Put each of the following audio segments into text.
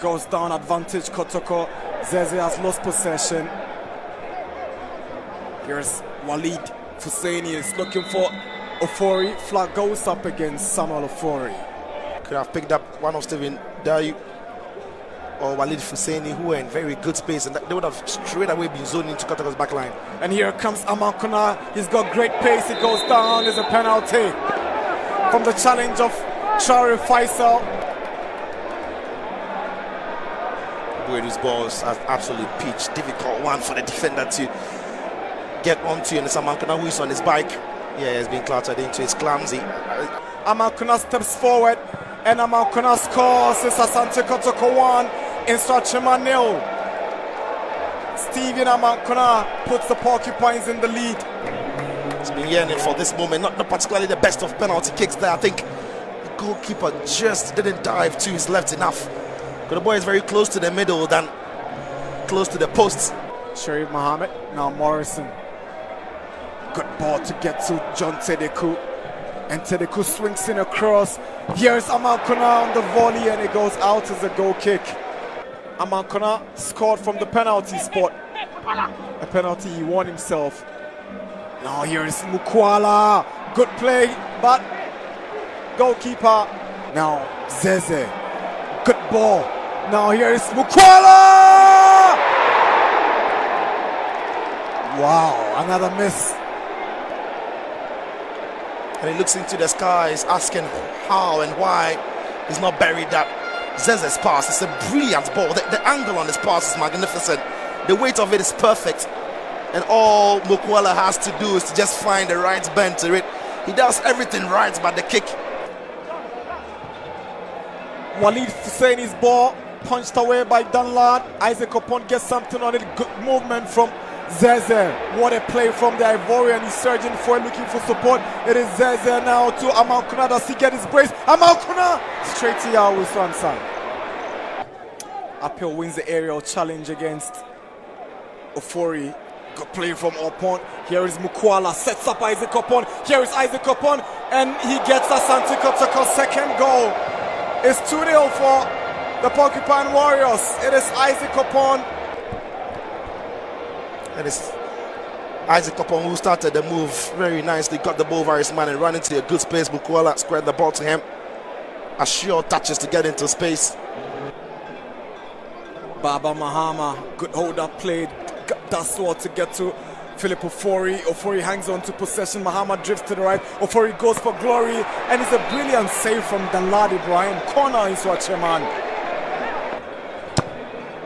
Goes down, advantage Kotoko. Zeze has lost possession. Here's Walid Fuseni is looking for Ofori. Flag goes up against Samuel Ofori. Could have picked up one of Stephen Dayu or Walid Fuseni, who were in very good space, and they would have straight away been zoned into Kotoko's back line. And here comes Amankuna. He's got great pace. He goes down. There's a penalty from the challenge of Traore Faisal. Buenu's balls are absolutely pitch. Difficult one for the defender to get onto, and it's Amankuna who is on his bike. Yeah, he's been clattered into. It's clumsy. Amankuna steps forward, and Amankuna scores. It's Asante Kotoko 1, Instrachima 0. Steven Amankuna puts the Porcupines in the lead. He's been yearning for this moment, not particularly the best of penalty kicks there. I think the goalkeeper just didn't dive to his left enough. But the boy is very close to the middle than close to the posts. Sharif Mohammed, now Morrison. Good ball to get to John Tedeku. And Tedeku swings in across. Here's Amankuna on the volley, and it goes out as a goal kick. Amankuna scored from the penalty spot. A penalty he won himself. Now here's Mukwala. Good play, but goalkeeper. Now Zeze. Good ball. Now here's Mukwala. Wow, another miss. And he looks into the skies, asking how and why he's not buried that Zeze's pass. It's a brilliant ball. The angle on this pass is magnificent. The weight of it is perfect. And all Mukwala has to do is to just find the right bend to it. He does everything right, but the kick. Walid Fuseni's ball punched away by Danlad. Isaac Opon gets something on it. Good movement from Zeze. What a play from the Ivorian. He's surging for it, looking for support. It is Zeze now to Amankuna. Does he get his brace? Amankuna! Straight to Yahoo Swanson. Uphill wins the aerial challenge against Ofori. Good play from Opon. Here is Mukwala. Sets up Isaac Opon. Here is Isaac Opon. And he gets Asante Kotoko's second goal. It's 2-0 for the Porcupine Warriors. It is Isaac Opon. It is Isaac Opon who started the move very nicely, got the ball over his man and ran into a good space. Mukwala squared the ball to him. A sure touches to get into space. Baba Mahama, good hold up played. Got that sword to get to Philip Ofori. Ofori hangs on to possession. Mahama drifts to the right. Ofori goes for glory. And it's a brilliant save from Danlad Ibrahim. Corner in Swacheman.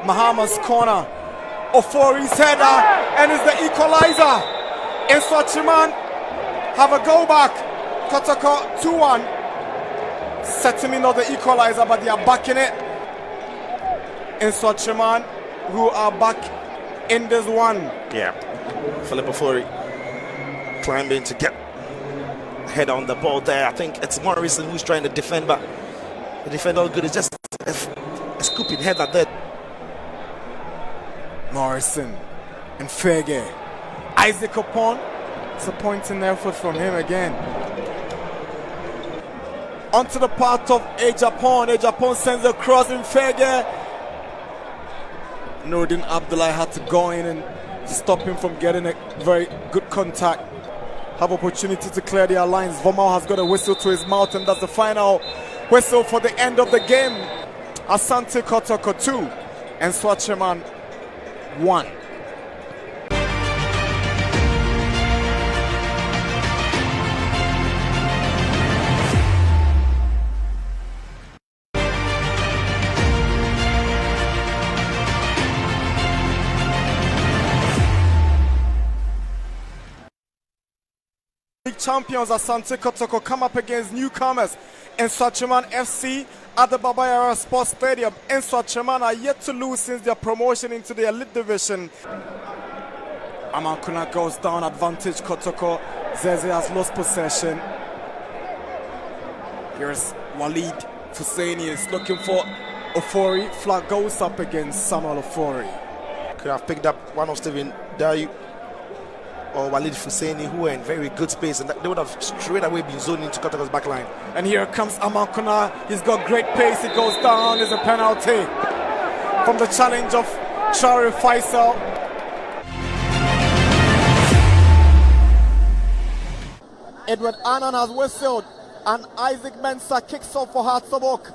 Mahama's corner. Ofori's header. And it's the equalizer. In Swacheman have a go back. Kotoko 2-1. Setting not the equalizer, but they are back in it. In Swacheman, who are back in this one. Yeah. Philip Ofori climbing to get head on the ball there. I think it's Morrison who's trying to defend, but the defender all good. It's just a scooping header there. Morrison and Fege. Isaac Opon. Disappointing effort from him again. Onto the part of Ejapon. Ejapon sends a cross in Fege. Nordin Abdullah had to go in and stop him from getting a very good contact. Have opportunity to clear their lines. Vomal has got a whistle to his mouth, and that's the final whistle for the end of the game. Asante Kotoko 2 and Swacheman 1. Champions Asante Kotoko come up against newcomers in Swacheman FC at the Babayara Sports Stadium. In Swacheman are yet to lose since their promotion into the elite division. Amankuna goes down, advantage Kotoko. Zeze has lost possession. Here's Walid Fuseni is looking for Ofori. Flag goes up against Samuel Ofori. Could have picked up one of Stephen Dayu or Walid Fuseni, who were in very good space, and they would have straight away been zoned into Kotoko's back line. And here comes Amankuna. He's got great pace. He goes down. There's a penalty. from the challenge of Traore Faisal. Edward Annan has whistled and Isaac Mensah kicks off for Hearts of Oak.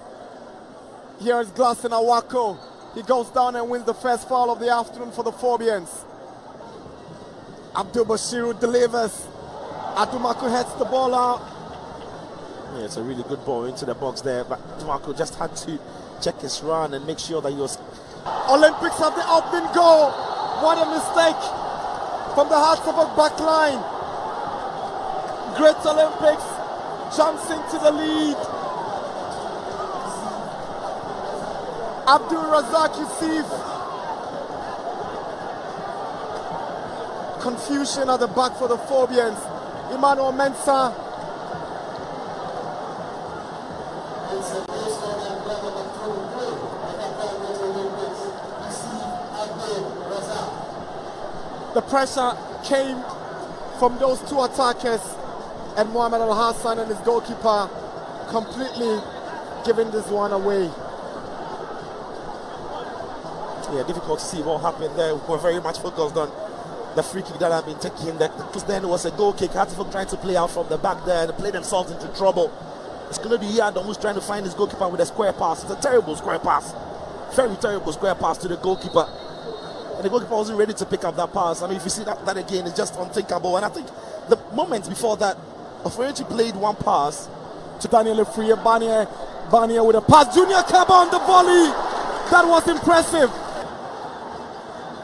Here is Glasson Awako. He goes down and wins the first foul of the afternoon for the Phobians. Abdul Bashiru delivers. Adumaku heads the ball out. Yeah, it's a really good ball into the box there, but Adumaku just had to check his run and make sure that he was... Olympics have the open goal. What a mistake from the Hearts of Oak back line. Great Olympics jumps into the lead. Abdul Razak Yusuf. Confusion at the back for the Phobians. Emmanuel Mensah. The pressure came from those two attackers, and Mohamed Al Hassan and his goalkeeper completely giving this one away. Yeah, difficult to see what happened there. We're very much focused on the free kick that had been taken. Because then it was a goal kick. Hartlepool trying to play out from the back there and play themselves into trouble. It's going to be Yadom who's trying to find his goalkeeper with a square pass. It's a terrible square pass. Very terrible square pass to the goalkeeper. And the goalkeeper wasn't ready to pick up that pass. I mean, if you see that again, it's just unthinkable. And I think the moment before that, Oforiachi played one pass to Daniel Efriye Bania with a pass. Junior Kaba on the volley. That was impressive.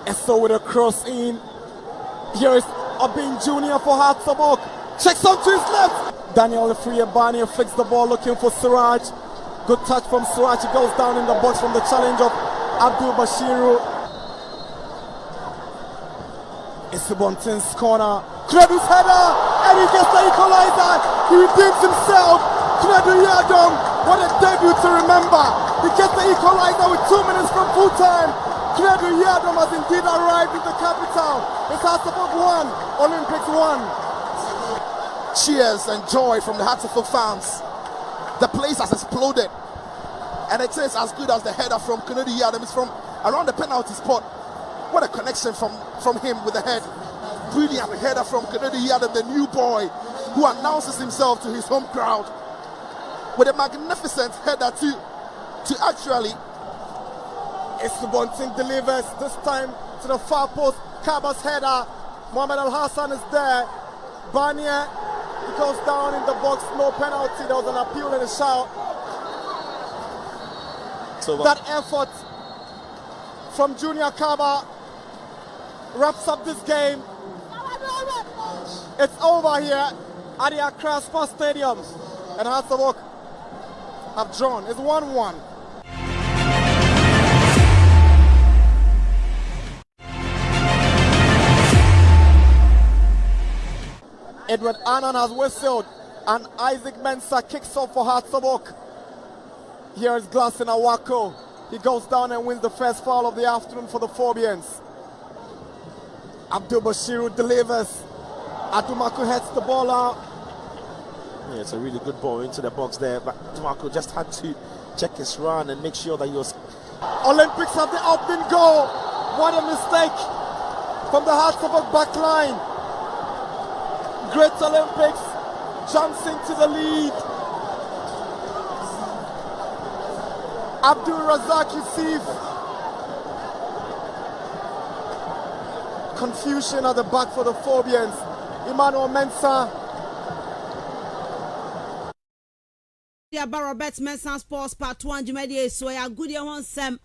And so with a cross in. Here is Obin Junior for Hearts of Oak. Checks onto his left. Daniel Efriye Bania flicks the ball looking for Siraj. Good touch from Siraj. He goes down in the box from the challenge of Abdul Bashiru. It's Bontin's corner. Kredu's header, and he gets the equalizer. He redeems himself. Kredu Yadom, what a debut to remember. He gets the equalizer with 2 minutes from full time. Kredu Yadom has indeed arrived in the capital. It's Hearts of Oak 1, Olympics 1. Cheers and joy from the Hearts of Oak fans. The place has exploded, and it is as good as the header from Kredu Yadom. It's from around the penalty spot. What a connection from him with the head. Brilliant header from Kredu Yadom, the new boy who announces himself to his home crowd with a magnificent header to actually... Bontin delivers this time to the far post. Kaba's header. Mohamed Al Hassan is there. Bania, he goes down in the box. No penalty. There was an appeal and a shout. That effort from Junior Kaba wraps up this game. It's over here at the Accra Sports Stadium, and Hearts of Oak have drawn. It's 1-1. Edward Annan has whistled and Isaac Mensah kicks off for Hearts of Oak. Here is Glasson Awako. He goes down and wins the first foul of the afternoon for the Phobians. Abdul Bashiru delivers. Adumaku heads the ball out. Yeah, it's a really good ball into the box there, but Adumaku just had to check his run and make sure that he was... Olympics have the open goal. What a mistake from the Hearts of Oak back line. Great Olympics jumps into the lead. Abdul Razak Yusuf. Confusion at the back for the Phobians. Emmanuel Mensah. Robert Mensah Sports Part 1 Jumedi so ya good year one sem.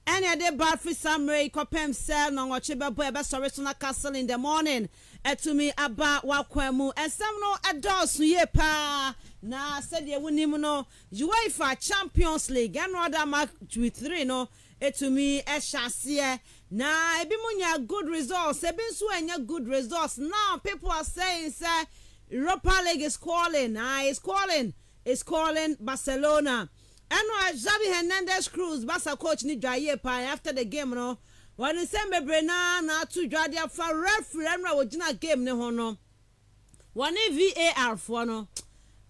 Any day bad free summary kopem sell no watchebe boy be sorry to castle in the morning. Etumi aba wakwemu esem no adosu ye pa na said ye wunim no UEFA Champions League and other match with 3 no etumi ehyasie na ebi munya good results ebi nso enya good results. Now people are saying say Europa League is calling. It's calling Barcelona. And Xavi Hernandez Cruz, Barca coach ni dwaye pa after the game no. When he said Bebrena na to dwadia for referee and original game ne ho no. One VAR for no.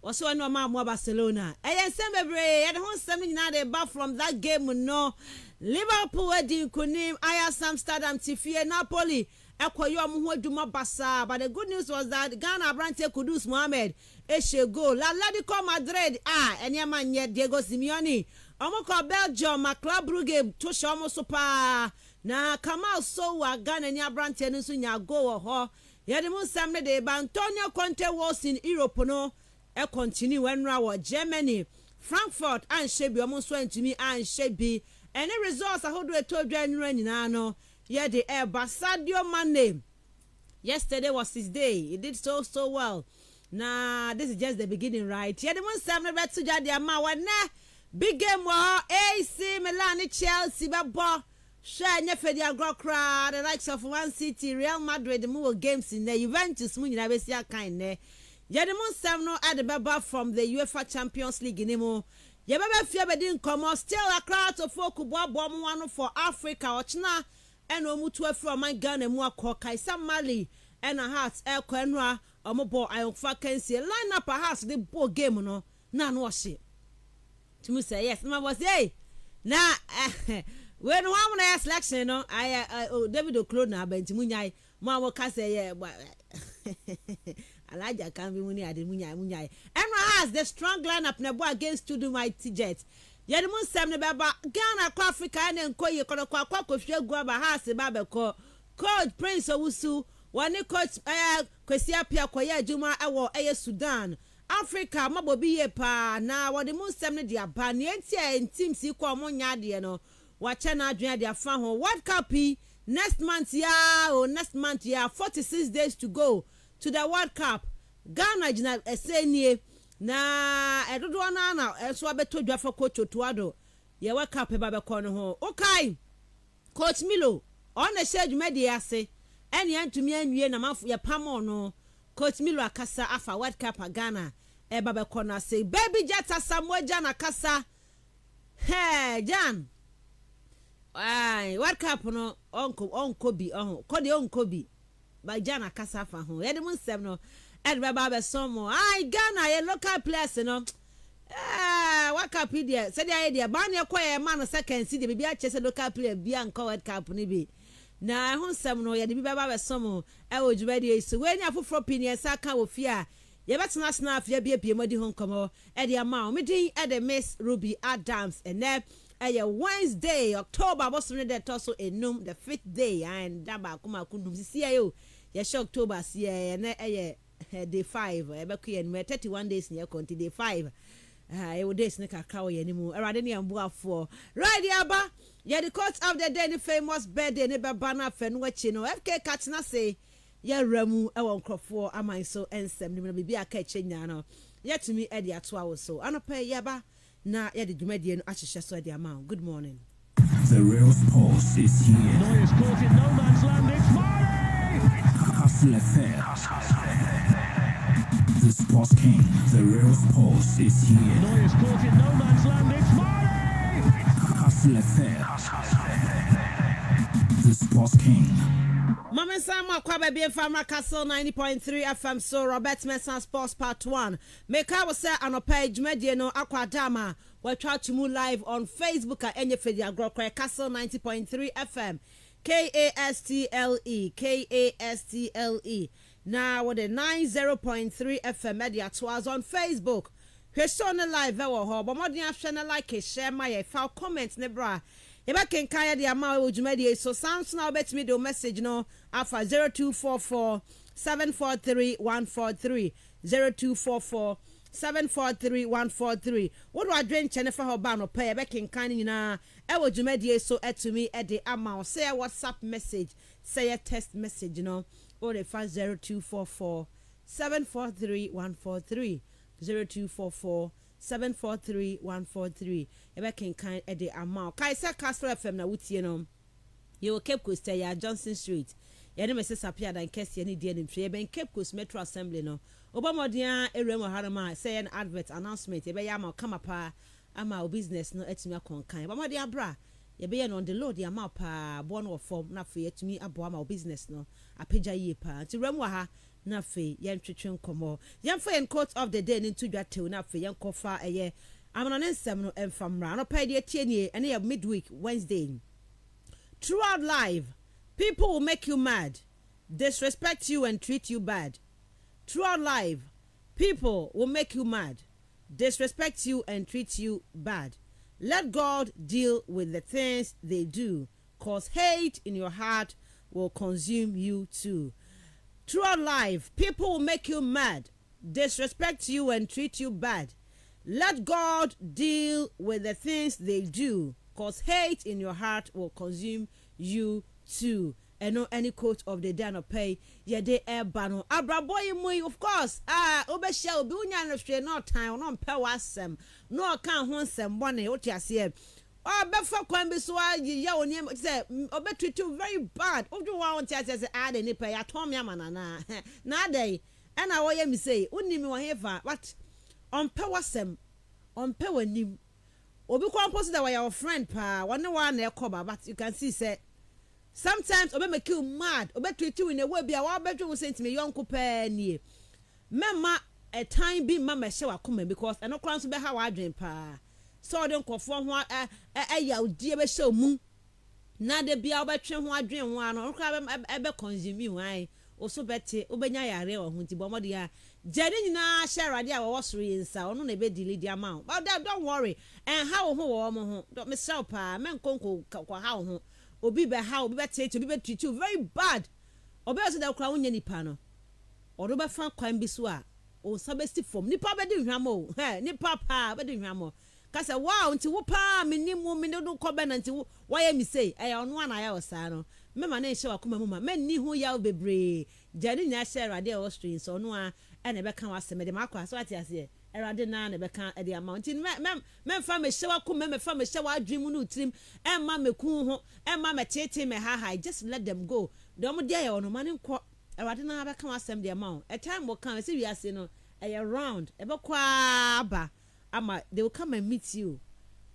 also no ma mo Barcelona eyen sembebre e de ho nsem nyina de ba from that game no Liverpool edi kunim Ajax Amsterdam tifie Napoli ekoyo mo ho aduma basa but the good news was that Ghana Brante Kudus Mohamed eshe goal Atletico Madrid enyama nye Diego Simeone omoko Belgium Club Brugge to show mo super na Kamal Sowa Ghana nya Brante no so nya goal ho yede mo nsem ne de ba Antonio Conte was in Europe no e continue when wa Germany Frankfurt and shebi omo so antumi and shebi any results ahodo etodwa nwura nyina no ye the Sadio Mane yesterday was his day. He did so well. Nah, this is just the beginning, right? Ye the one seven bet to jadi ama wana big game wa AC Milan Chelsea babo share nyefe dia grokra the likes of Man City Real Madrid more games in the Juventus mu nyina besia kan ne ye the one seven no at the baba from the UEFA Champions League nimo ye baba fia be din komo still a crowd of folk bobo one for Africa ochna and omutu afro man Ghana mu akokai Sam Mali and a heart ekwenwa omobo ayonfa kansie line up a house the ball game no na no she to say yes my boss hey na when one na selection no I David Oklo na benti munyai mo awoka say yeah Alaja can be muni ade munyai and has the strong lineup na bo against to do my T-Jet Yedimun sem ne baba Ghana kwa Africa ne nkoye kono kwa kohwe gua ba hase ba be ko coach Prince Owusu wani coach Kwesi Apia koye adwuma ewo Sudan Africa mabobi ye pa na wode mun sem ne dia ba ne team si ko mo nya de no wa che na adwen de afa ho World Cup next month ya 46 days to go to the World Cup Ghana jina esenie na edodo na enso abeto dwafo coach Otuado ye World Cup ba be kono ho okay coach Milo on na shade medi ase ene antumi anwie na mafu ye pamo no coach Milo akasa afa World Cup Ghana e ba be kono ase baby jata Samoja na kasa hey Jan World Cup no onko bi kodi onko bi ba Jan akasa afa ho ye de mun sem no and baba somo Ghana ye local players no World Cup there said the idea ban ye kwere man second see the bibia chese local player bia nka World Cup ni bi na ho sem no ye de baba somo e ojubadi so we nya foforo opinion saka wo fia ye betena sna afia bia modi ho nkomo e de ama o medin e de Miss Rubby Adams and Wednesday October was the toso enum the 5th day and daba kuma kundum si ayo ye October si na day 5 ebekuye no 31 days near konti day 5 e days ne kakra wo yanimu erade ne amboafo right aba ye the coach of the day the famous birthday ne baba na fe no achi no FK Katina say ye ramu e won krofo aman so ensem ne bibia aka echenya no yetumi e de ato awo so anopa yaba na ye de dwumadie no ahihye so de ama good morning. The real sports is here. Noyes caught in no man's land. It's Mane! Hustle affair. The sports king, the real sports is here. Noyes caught in no man's land. It's Mane! Hustle affair. The sports king. Mama Sama kwa baby Farmer Castle 90.3 FM so Robert Mensah Sports Part 1. Make I was say on a page media no aqua dama. We try to move live on Facebook at any Fedia Grokwe Castle 90.3 FM. KASTLE. Now with the 90.3 FM media twas on Facebook. Here's on the live ho but more than like share my file comments nebra. Eba ken kaya di ama ojumedi so sounds now bet me do message no afa 0244 743 143 0244 743 143 what do I drink Jennifer Hobano pay eba ken kan nyina e ojumedi so etumi e de ama say a WhatsApp message say a text message no or the 0244 743 143 0244 743 143 ebe kan e de amount Kaisa Castle FM na wutie no ye wo Cape Coast ya Johnson Street ye ne Mrs. Apia dan kese ne die ne mfie ben Cape Coast Metro Assembly no obamodia erem harama say an advert announcement ebe ya ma kama pa ama business no etimi akonkan obamodia bra ye be on the load ya ma pa bon of form na fe etimi abo ama business no apeja ye pa ti rem wa ha na fe yen twetwe nkomo yen fa yen quote of the day into dwatew na fe yen kofa eye amana nsem no emfamra no pa de tie nie ene ya midweek Wednesday. Throughout life, people will make you mad, disrespect you and treat you bad. Throughout life, people will make you mad, disrespect you and treat you bad. Let God deal with the things they do, cause hate in your heart will consume you too. Throughout life, people will make you mad, disrespect you and treat you bad. Let God deal with the things they do, cause hate in your heart will consume you too. And no any quote of the day no pay ye de bano abraboy mu of course obehia obi unya no hwe no time no mpe wasem no kan ho nsem bone o tiase befa kwan bi so ye oni say obetreat you very bad odu wa on tiase say ade ni pay atom ya manana na dey and I woye mi say unimi wo hefa what ompe wasem ompe wanim obi kwan post that your friend pa one na ekoba but you can see say sometimes obe make you mad obe treat you in a way be a wa bedwe wo sent me yonko pa nie mema a time bi mama hye wakoma because eno kran so be ha wa adwen pa so de nkofo ho ya odie be hye mu na de bia obetwe ho adwen ho ano nkra be consume wan oso bete obenya yare o ho ti bo mode ya jeni nyina share ade a wo soro yinsa ono na be delete amount but don't worry and how ho wo mo ho do me sell pa men konko kwa how ho obi be how obi be treat obi be treat you very bad obi also da kra wonya nipa no odo be fan kwan bi so a o sabesti form nipa be di hwamo nipa pa be di hwamo ka say wow nti wo pa menimu me do ko be na nti wo ya mi say e ono ana ya osa no me ma na ehye wakoma mu ma men ni hu ya bebre jani nya share ade o stream so no a e na be kan wasem de makwa so ati ase erade na be kan e de amount men fa me hye wakoma me fa me hye wadwem no trim e ma me ku ho e ma me tete me ha just let them go dem de ya ono ma ne nko erade na be kan wasem de amount a time will come say we ase no e round e be kwa ba ama they will come and meet you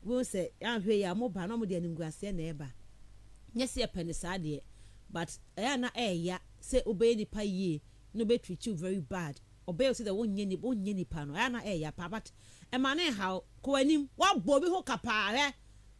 we say ahwe ya mo ba no mo de animguase na e ba yes ye penisade but na ya say obey nipa ye no be treat you very bad obey say the wonye nipa no na ya pa but e ma ne how ko anim wa bo bi ho kapa he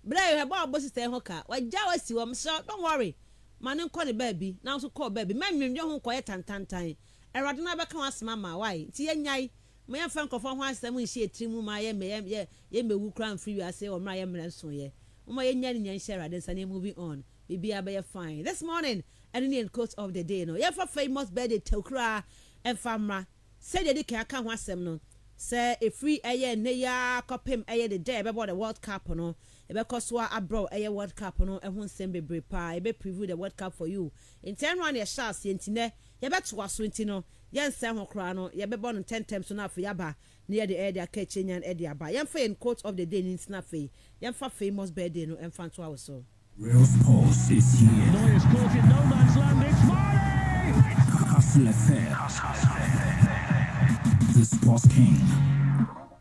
bra he bo bo sister ho ka wa ja wasi wo so don't worry ma ne nko ne baby na so call baby ma nwemwe ho ko ye tantantan erade na be ka wasema ma why ti ye nyai me yan fan kofo ho asem nhie trimu ma ye mewu kran free ase o mra ye mra so ye mo ye nya nya share den sane moving on bibi abaya fine this morning and the quote of the day no ye for famous birthday tokra and famra say de ka aka ho asem no say a free eye ne ya kopem eye the day be the World Cup no e be koswa abroad eye World Cup no e ho nsem bebre pa e be preview the World Cup for you in 10 round ye chance yentine ye be to aso ntino ye nsem ho kra no ye be born 10 times so na afi yaba near the area Kechenyan area ba ye fa in quote of the day in snafe ye fa famous birthday no en fa to aso Real Sports is here. Neuer's caught in no man's land. It's Mane! Hustle FM. The Sports King.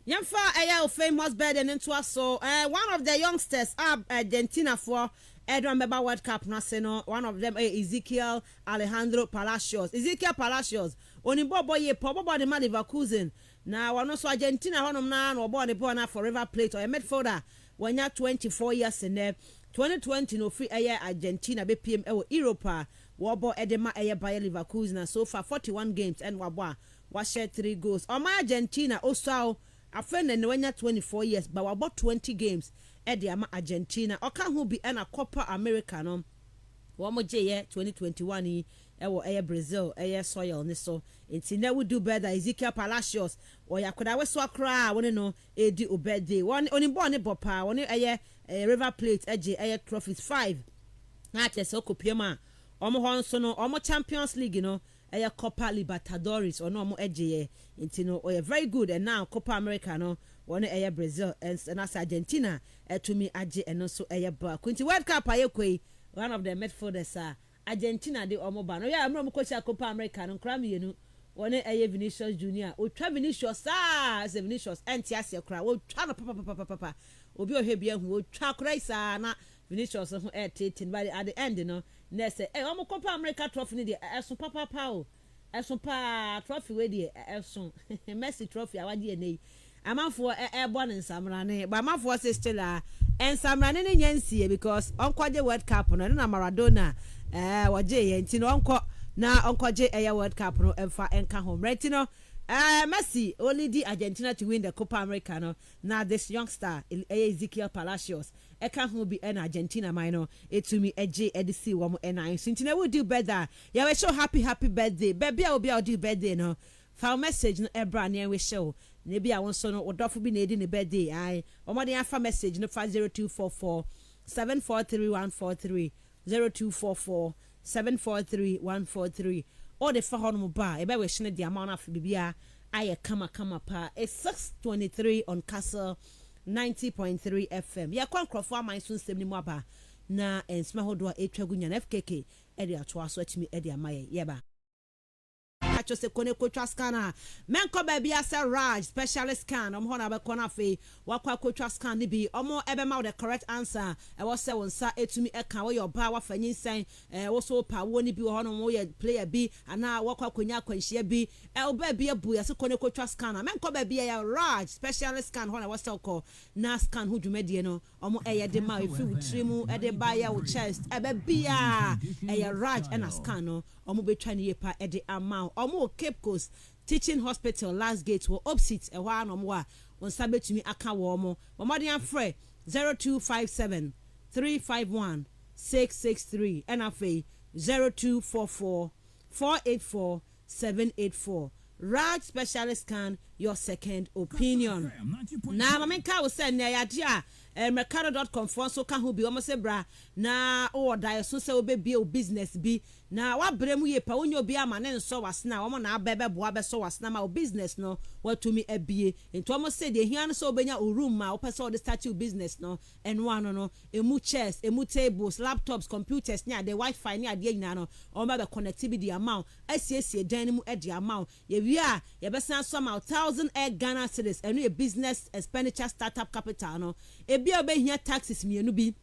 Yemfa famous birthday into us so one of the youngsters Argentina for Edron Beba World Cup no one of them Ezekiel Alejandro Palacios oni bobo ye bobo the Leverkusen na one also Argentina honom na no bobo na for River Plate or a midfielder when you 24 years in there 2020 no free Argentina be PM Europa wobo edema Bayer Leverkusen so far 41 games and wa share 3 goals on my Argentina also a friend and when you 24 years but about 20 games ama Argentina oka hu bi na Copa America no wo mo je 2021 yi Brazil soil ni so enti na we do better Ezekiel Palacios or yakoda we so akra woni no edi obede woni oni bo ne bopa woni River Plate trophies 5 na tese okopiema omo ho nso no omo Champions League no Copa Libertadores or no omo enti no very good and now Copa America no one Brazil and as Argentina to me aje and so ba kunti World Cup ayekoi one of the midfielders Argentina de omoba no ya amro coach Copa America no kra me yenu one Vinicius Junior o twa Vinicius as Vinicius entiase kra o twa no papa obi o hebia hu o twa kra isa na Vinicius ho 18 but at the end no na say omo Copa America trophy ni de so papa o Eso pa trophy we dey eso Messi trophy awade ene amanfo born in Samrane but amanfo say still and Samrane ne nyansie because onkwaje World Cup no na Maradona waje ye nti no onko na onkwaje World Cup no emfa enka home right no Messi only di Argentina to win the Copa America no na this youngster Ezekiel Palacios eka ho bi en Argentina minor etumi eje edisi wo mo enan so ntina we do better ya we show happy birthday baby I will be do birthday no found message no ebra na we show na bi a won so no odofo bi na edi ne birthday ai omode afa message no 50244 743143 0244 743143 all the fa hono ba e be we shine the amount of bibia aye kama pa it's 623 on Castle 90.3 FM. Ya kwa nkrofo aman so nsem ni mu aba na ensma hodo a etwa gunya na FKK e de atoa so atimi e de amaye yeba. Acho se kone kotra scanner. Menko baby asa Raj specialist scan. Hona be kona fe wakwa kotra scan ni bi. Omo ebe ma the correct answer. E wo se wonsa etumi e kan wo your ba wa fanyin sen. Wo so pa wo ni bi wo hono wo ye player bi ana wakwa konya kwanhia bi. E wo ba bi abu ya se kone kotra scanner. Menko baby ya Raj specialist scan hona wo se ko na scan hu dwumedie no. Omo e ye de ma e fi wutrimu e de ba ya wo chest. E be bia e ya Raj e na scan no. Omo betwa ni yepa e de amount. Omo Cape Coast Teaching Hospital last gate wo opposite e wa no mo a on sabetumi aka wo mo momode afre 0257 351 663 and afi 0244 484 784 Raj specialist scan your second opinion na mamenka wo se na ya mercado.com for so kan ho bi o mo se bra na o da so se obebie o business bi na wa bremu ye pa onyo bi ama ne nso wasna o mo na abebe boa be so wasna ma o business no watumi abie ento o mo se de hia no so obenya o room ma o pese o de start your business no eno ano no emu chairs emu tables laptops computers nya de wifi nya de nyina no o ma be connectivity amount asiesie dan mu e de amount ye wi a ye be san so ma 1000 Ghana cedis eno a business expenditure startup capital no ebi obehia taxes mienu bi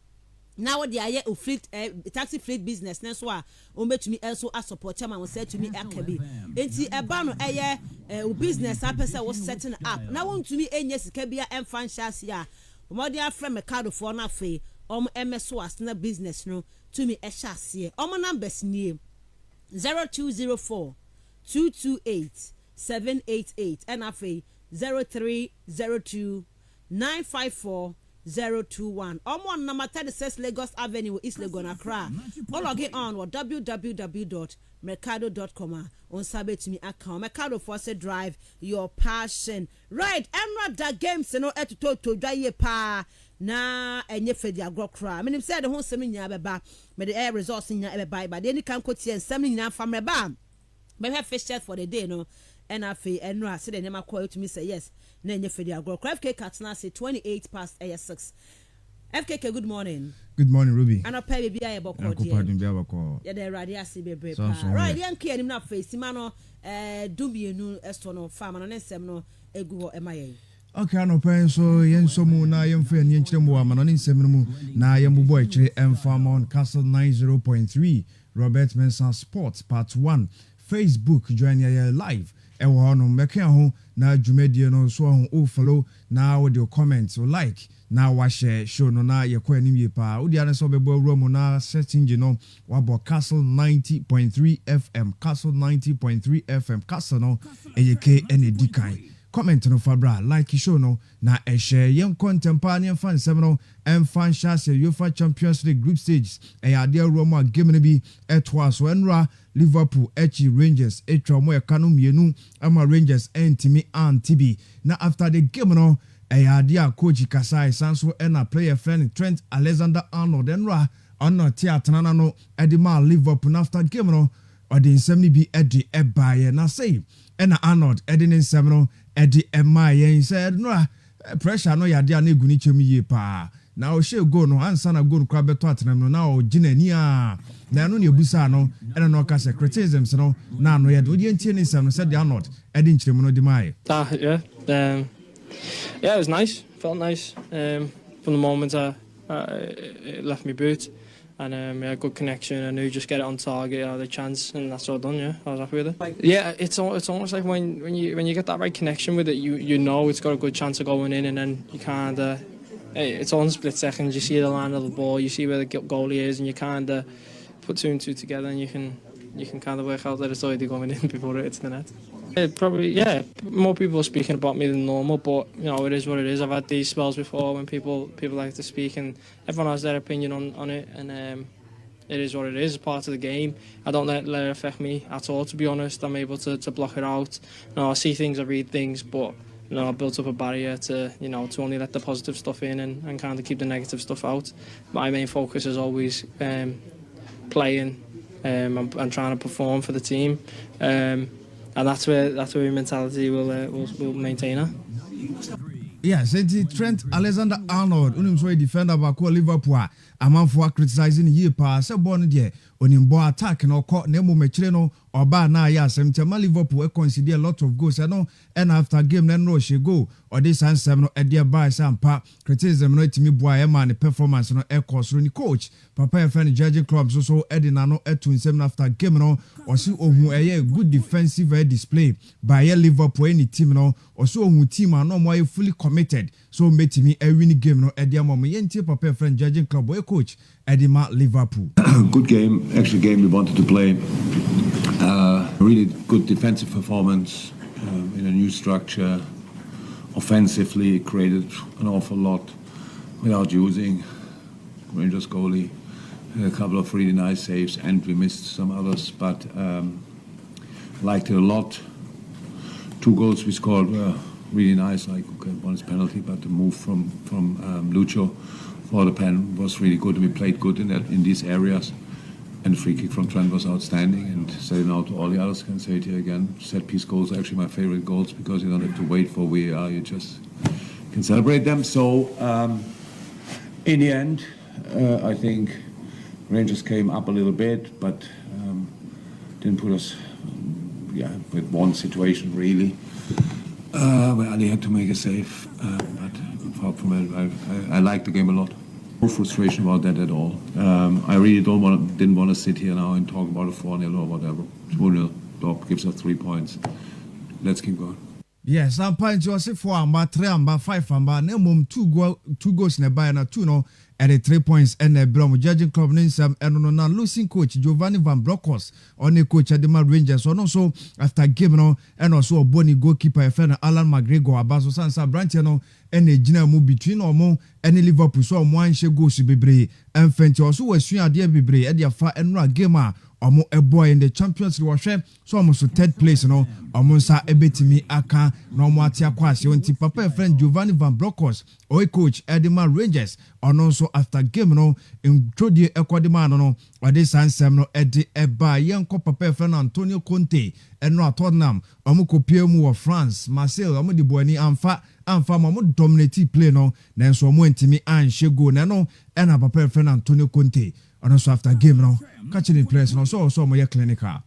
na wo de aye o fleet taxi fleet business na so a o betumi also support chama wo set to me akabi enti eba no eye o business apese wo setting up na wo ntumi enye sika bia emfa nhase a mo de afre mercado for na fe MSO as na business no to me ehase numbers ni 0204 228 788 and afe 0302 954 021 number 36 Lagos Avenue East Legon Accra or log on or www.mercado.com on sabetimi account Mercado Force drive your passion right emra da games no etuto dwaye pa na enye fedi agrokra menim say the ho sem nya beba me the air resource nya beba but any kan kotie ensem nya famre ba me have fish for the day no and afi enra say the name call to me say yes na enye fedi agrokra FK Katna say 28 past 6 FKK good morning Ruby and up baby I boko dia ya the radio asi bebre pa right yan ki anim na face ma no dubienu esto no farm no nsem no egu ho emaye okay no pen so yen so mu na yen fa yen kire mu ama no nsem no mu na yen bubo kire farm on Castle 90.3 Robert Mensah Sports part 1 Facebook join ya live e wo no meka ho na dwumedie no so ho o follow na with your comments or like na wa share show no na ye kwa anim ye pa odi ane so bebo awura mu na setting you know wa bo Castle 90.3 FM Castle 90.3 FM Castle no eyeke ene dikan comment no fabra like show no na e share yen contemporary fan sem no en fan chance UEFA Champions League group stages e ade awura mu a game no bi etwa so enra Liverpool Echi Rangers etwa mo e kanu mienu ama Rangers entimi antibi na after the game no Aya coach Kasai Sanso and a player friend Trent Alexander-Arnold enra ono tiatana no edima Liverpool after game no or the 70 be edi ebaye na say and Arnold edin in 7 no edi emaye said no pressure no yade na eguni chemi ye pa na o she go no ansa na go kwa beto atenam no na o ginani a na no ne ebusa no ene no ka criticisms no na no yade odi entie ni 7 no said Arnold edin chiremu no di mai yeah, it was nice. Felt nice. From the moment it left me boot, and we had good connection. I knew just get it on target, I had a chance, and that's all done. Yeah, I was happy with it. Yeah, it's almost like when you get that right connection with it, you know it's got a good chance of going in, and then you kind of it's all in split seconds. You see the line of the ball, you see where the goalie is, and you kind of put 2 and 2 together, and you can kind of work out that it's already going in before it hits the net. Probably, yeah, more people are speaking about me than normal, but you know, it is what it is. I've had these spells before when people like to speak, and everyone has their opinion on it, and it is what it is. It's part of the game. I don't let it affect me at all, to be honest. I'm able to block it out. You know, I see things, I read things, but you know, I've built up a barrier to only let the positive stuff in and kind of keep the negative stuff out. My main focus is always playing and trying to perform for the team. And that's where your mentality will maintain her. Yeah, since Trent Alexander-Arnold, unimsoy defender back Liverpool, a man for criticizing ye pass a born there on him boy attack no caught Nemo Mechreno or bar na ya Semtema Liverpool consider a lot of goals. I know, and after game then no she go or this and 7 at their by some part criticism no to me boy man the performance no air course running coach Papa and friend judging clubs so Edina no at 27 after game no or see who a good defensive display by a Liverpool any team no or so who team are no more fully committed so made me a winning game no at their moment yenti Papa and friend judging club boy coach Edima Liverpool. Good game, actually game we wanted to play. Really good defensive performance in a new structure. Offensively created an awful lot without using Rangers goalie. A couple of really nice saves and we missed some others, but liked it a lot. 2 goals we scored were really nice, like okay, one is penalty, but the move from Lucho for the pen was really good. We played good in these areas. And the free kick from Trent was outstanding, and saying out to all the others, can say it here again, set piece goals are actually my favorite goals because you don't have to wait for VAR, you just can celebrate them. So in the end, I think Rangers came up a little bit, but didn't put us with one situation really, where Ali had to make a save, but apart from it, I liked the game a lot. No frustration about that at all. I really didn't want to sit here now and talk about a 4-0 or whatever. 2-0, Dog gives us 3 points. Let's keep going. Yes, some points you say 4 and 3 and 5 and no mum 2 goals in a buy and 2 no at the 3 points and a Brom judging club names and no losing coach Giovanni Van Bronckhorst on the coach at the Rangers or no so after game no and also a Bonnie goalkeeper a friend Alan McGregor Abaso Sansa Branch no and a general move between or more any Liverpool so one she goes to be and Fenty also was soon at the Bibre at the far and run gamer or a boy in the Champions League so almost to 3rd place no almost a betimi aka no more tia kwasi on Papa friend Giovanni Van Bronckhorst or coach Edema Rangers or also after game no in Jody Equadima no or this answer no Eddie Eba young Papa friend Antonio Conte and no Tottenham Omuko Piemu of France Marcel Omudi Boani Amfa Mamu dominate play no then so mo ntimi an shego na no and a Papa friend Antonio Conte and also after game no catching in place no so more clinical.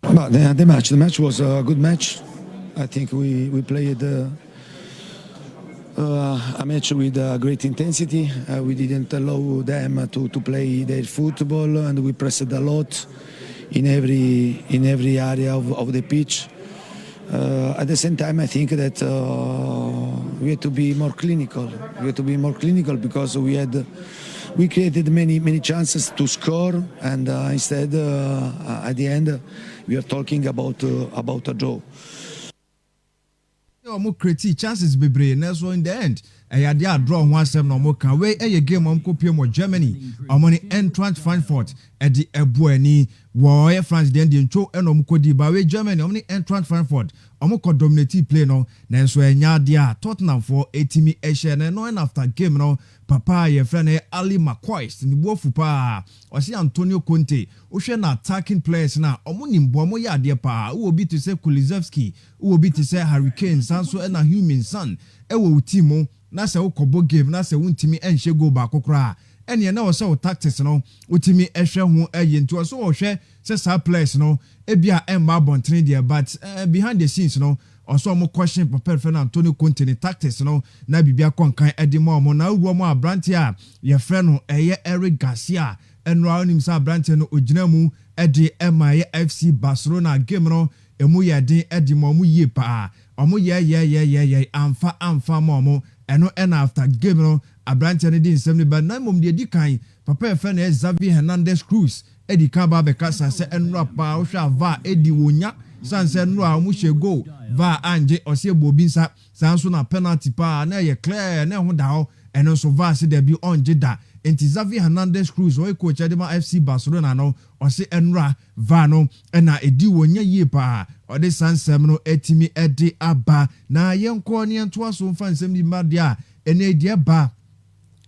But the match was a good match. I think we played a match with great intensity. We didn't allow them to play their football, and we pressed a lot in every area of the pitch. At the same time, I think that we had to be more clinical. We had to be more clinical because we created many chances to score, and instead, at the end, we are talking about a draw. More create chances be brain. So in the end, I had draw 1-7 no more can way a game on copy more Germany. Our money Eintracht Frankfurt at the Ebueni Warrior France the Indian Cho and Omukodi Bawe Germany only Eintracht Frankfurt. Omoko dominate play no. Then so dia Tottenham for 80 Asian and no and after game no. Papa your friend Ali McCoy in the Wolfupa or see Antonio Conte. Ocean attacking players now. Omunim Bomo ya dear pa who will be to say Kulisevsky, who will be to say Hurricane Sanso and a human son. Ewo Timo. Na se ukobo game na se wuntimi enhye go ba kokora ene na wo se tactics no utimi ehwe ho nto so wo hwe se sa players no ebia emma bontene there but behind the scenes no also mo question Papa Fernando Antonio Conte ni tactics no na bibia konkan edimo mo na uwo mo abrante a ye frɛ no eye Eric Garcia enra onim sa branche no ogina mu ede emaye FC Barcelona game no emu ye den ede mo mu yie pa omo ye amfa mo eno after game no abranche no di nsem ne ba na mom de di kan papa e fe na Xavi Hernandez Cruz edi kan ba be kasa se enra pa o hwa va edi wonya sanse enra mu hye go va anje ose bobinsa sanso na penalty pa na ye clear na ho da ho eno so va se de bi onje da enti Xavi Hernandez Cruz o coach Edema FC Barcelona no ose enra va no na edi wonya yie pa ode sansem no etimi ede aba na yenko ne ento aso mfa nsem di madia ene edi ba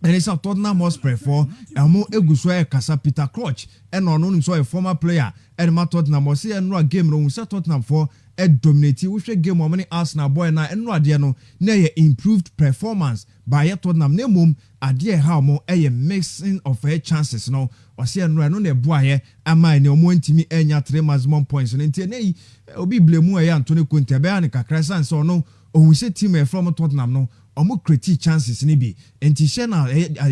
and it's a Tottenham Hotspur for Elmo Eguswe Kasa Peter Crouch and on so a former player and my Tottenham was see and game no set Tottenham for a dominate which game of many Arsenal boy na and Radiano near improved performance by a Tottenham nemum a dear how more a mixing of her chances no or see and run on a boy and my no more intimi enya 3 maximum points and in obi blame Antonio Conte Beanica Crescent so no or we say team from Tottenham no omo create chances ni bi enti she na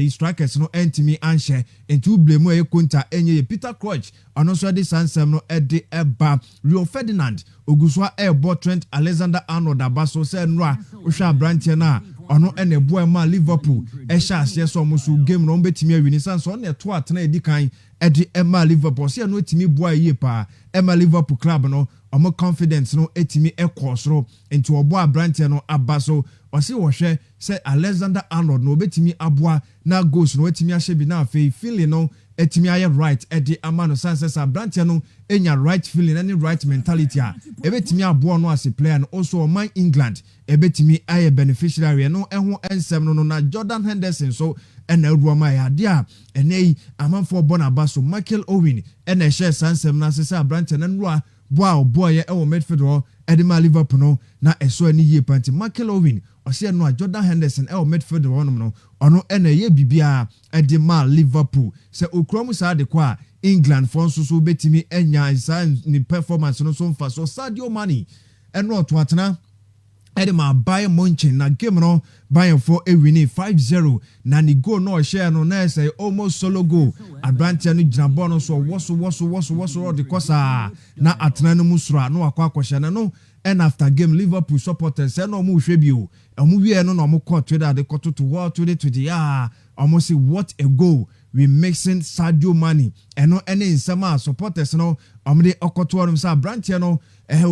strikers no entimi anhye enti blame e konta enye Peter Crouch ono so de sansem no ede eba Rio Ferdinand oguswa ebo Trent Alexander-Arnold abaso se nra ohwa branche na ono ene boy ma Liverpool e sha ase so mo so game no betimi awini sanso na to atena edi kan ede ema Liverpool se no etimi boy yie pa ema Liverpool club no omo confidence no etimi ekosoro enti obo abranche no abaso osi wohwe se Alexander-Arnold no betimi aboa na goals no etimi ahye bi na afei feeling no etimi aye right edi amano sanses abranche no enya right feeling any right mentality a ebetimi aboa no as a player no also man England ebetimi aye beneficiary no eho ensem no na Jordan Henderson so ena ruoma ya dia enei amanfo bonaba so Michael Owen ena share sansem na sese abranche na nrua boy e wo midfield Edema Liverpool no na eso ani yie panti Michael Owen ose no Jordan Henderson e wo midfield no ono ena ye bibia Edema Liverpool se okromu sa de kwa England fonso so betimi enya isa ni performance no so mfa so Sadio Mane eno to atena Edema Bayern Munchen na game no Bayern for a winning 5-0 na ni goal no share no na say almost solo goal Advantage no gina ball no so woso the kosa na atena no musura no akwa no and after game Liverpool supporters say no mu hwebio omu wie no mu court trader de koto to world to the almost see what a goal we mixing Sadio Mane eno ene nsema supporters no omde okoto no sa branch no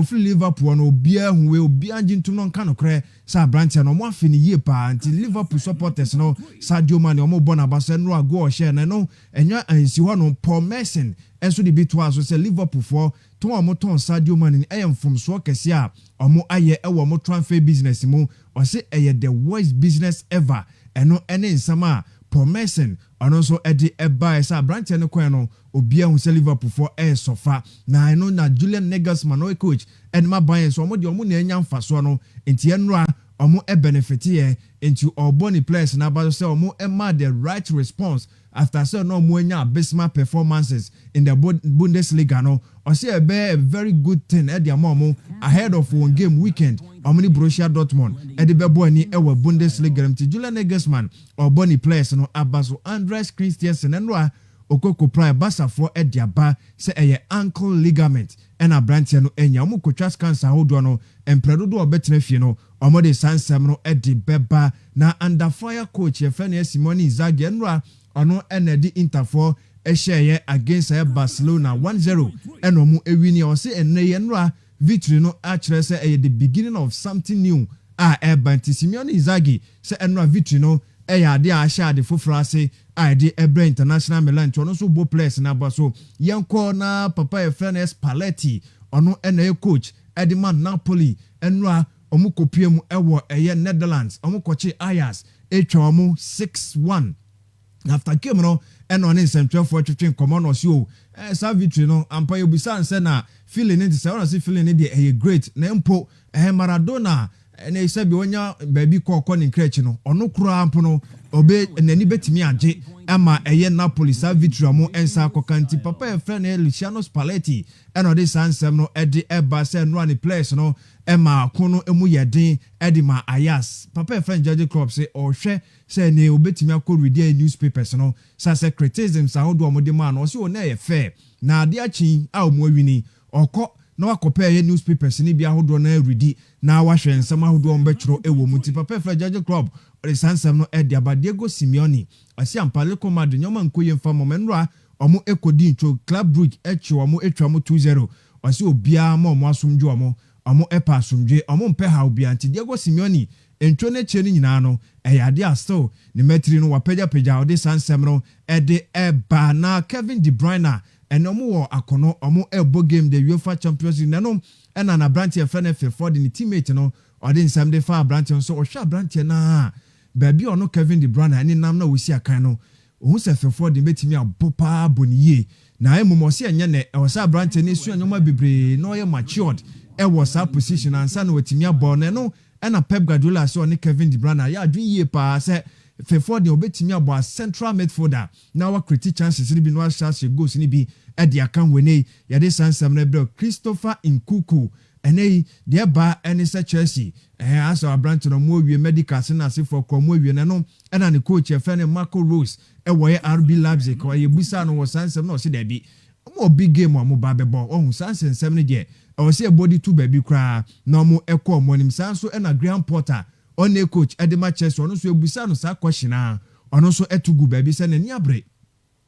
free Liverpool no obia huwe obia njintum no nka no kre sa branch no mo afini yie pa anti Liverpool supporters no Sadio Mane omo bona baso no ago share no enya ansi ho no Paul Merson enso de bitu aso say Liverpool for to omo ton Sadio Mane eyem from so kese a omo aye ewo mo transfer business mu o say eye the worst business ever eno ene nsama Paul Merson ono so edi eba esa branch no kwen no obia hu se Liverpool for sofa na I know na Julian Nagelsmann no coach and my Bayern so omo de omo na enya mfaso no enti enra omo benefit here into Albany players na ba so omo ema the right response after so no omo enya abysmal performances in the Bundesliga no o say a very good thing at the omo ahead of one game weekend omni Borussia Dortmund edi bebo ani ewa Bundesliga mti Julian Nagelsmann Albany players no abaso Andreas Christensen enra okoko prime basa for ediaba se eye ankle ligament ena branch no enya omo kotwa cancer hodo no empredodo obetena fie no omo de sansem no edi beba na under fire coach Efene Simone Inzaghi enra ono ena di Inter share against Barcelona 1-0 eno mu ewini o se enne enra victory no actually say the beginning of something new Banti Simone Inzaghi se enra victory no ade a sha de foforo ase de Ebra International Milan to no so bo players na ba so yenko na papa Efene Spalletti ono ena coach Edman Napoli enra omu kopie mu ewo Netherlands omu kochi Ajax etwa omu 6-1 after game no eno ne nsentwe for twetwen common so sa victory no ampa yobisa nse na feeling it say say feeling it great na mpo Maradona na isabi onya baby kokko ni crutch no ono kura ampo no obe nani betimi age ama eye Napoli sa victory mo ensa akokanti papa e friend Luciano Spalletti eno de sansem no ede eba se no ani players no ema kono emu yeden ede ma Ayas papa e friend George Club say o hwe se ne obetimi akɔredi newspapers no sa se criticism sa hodo omode ma no se o na ye fair na ade achi a omo awini okɔ na wakɔpɛ ye newspapers ni bia hodo na redi na wahwɛ nsɛm ahodo ombɛtwero ewo muti papa e friend George Club the sansem no edi Diego Simeone asi ampale komado nyoma nkoye mfa momenra omo ekodi ntwo Club Brugge echi omo etwa mo 2-0 asi obia ma omo asomdwo omo epa asomdwe omo mpe ha obia nti Diego Simeone entwo ne che ni nyina no eyade asto ne metri no wapagya ode sansem no ede eba na Kevin De Bruyne eno mo wo akono omo ebo game the UEFA Champions League nanom ena na branch e friend for the teammate no ode nsam de fa branch so o hwa branch na baby ono Kevin De Bruyne ani nam na wosi akan no ohun se fefo de betimi abopa boniye na emumo se enye ne e wosa branch ni su anyoma bebre no ye matured e was a position ansa na watimi abo ne no ena Pep Guardiola se oni Kevin De Bruyne ya adwen ye pa se fefo de obetimi abo a central midfielder na wa create chances ni bi no share goals ni bi e de akan wene ya de sansam na bro Christopher Nkunku enei de ba ene se Chelsea aso branch no mo wie medical senase for ko mo wie no ena ne coach e friend Marco Rose e wo ye RB Leipzig ko ye busa no wo sansem no se da bi mo big game mo ba bebo ohun sansem ne de e wo se body to baby kra na mo e ko mo nim sanso ena Graham Potter on e coach Edema Chelsea ono so e busa no sa question a ono so etugu baby se ne ni abre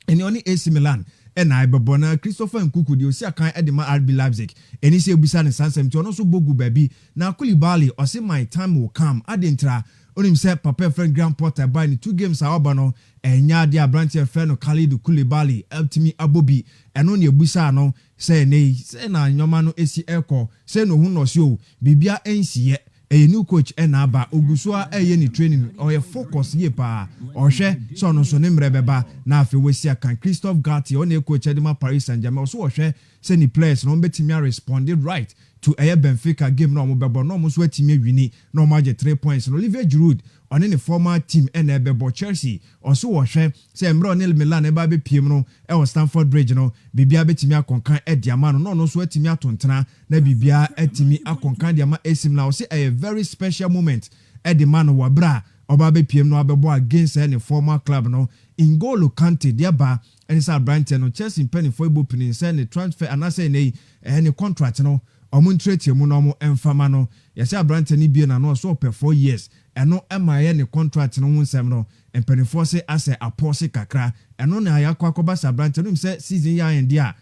eni oni AC Milan ena ibebona Christopher Nkunku di osi akan edema RB Leipzig eni se ebisa ne sansem ti ono so bogu baby na Koulibaly o say my time will come adentra onim se papa friend Graham Potter by ni 2 games aoba no enya dia branch friend Khalid Koulibaly ultimi abobi eno ne ebisa no se nei se na nyoma no esi eko se no hu no se o bibia ensiye a new coach enaba ogusua eye ni training or ye focus ye pa or hwe so no so ne mrebeba na afi wesi akan Christophe Galtier on e coach Edema Paris Saint-Germain so hwe se ni players no betimi responded right to a Benfica game no mo bebo no mo so atimi wini no mo age 3 points no Olivier Giroud on the former team and bebo Chelsea also hwe se mro ne Milan e ba be piem no e wo Stamford Bridge no bibia betimi akonkan e diama no so atimi atontena na bibia atimi akonkan diama esim na wo se a very special moment at the man wabra oba be piem no abebo against any former club no N'Golo Kante diaba any sa branch no Chelsea penny for ebo pinin say ne transfer anase ne any contract no omo trade mu no omo emfama no yesi branch ni bie na no so per 4 years eno emaye ne contract no hunsem no penny for say ase apose kakra eno na yakwa akoba sa branch no say season ya end dia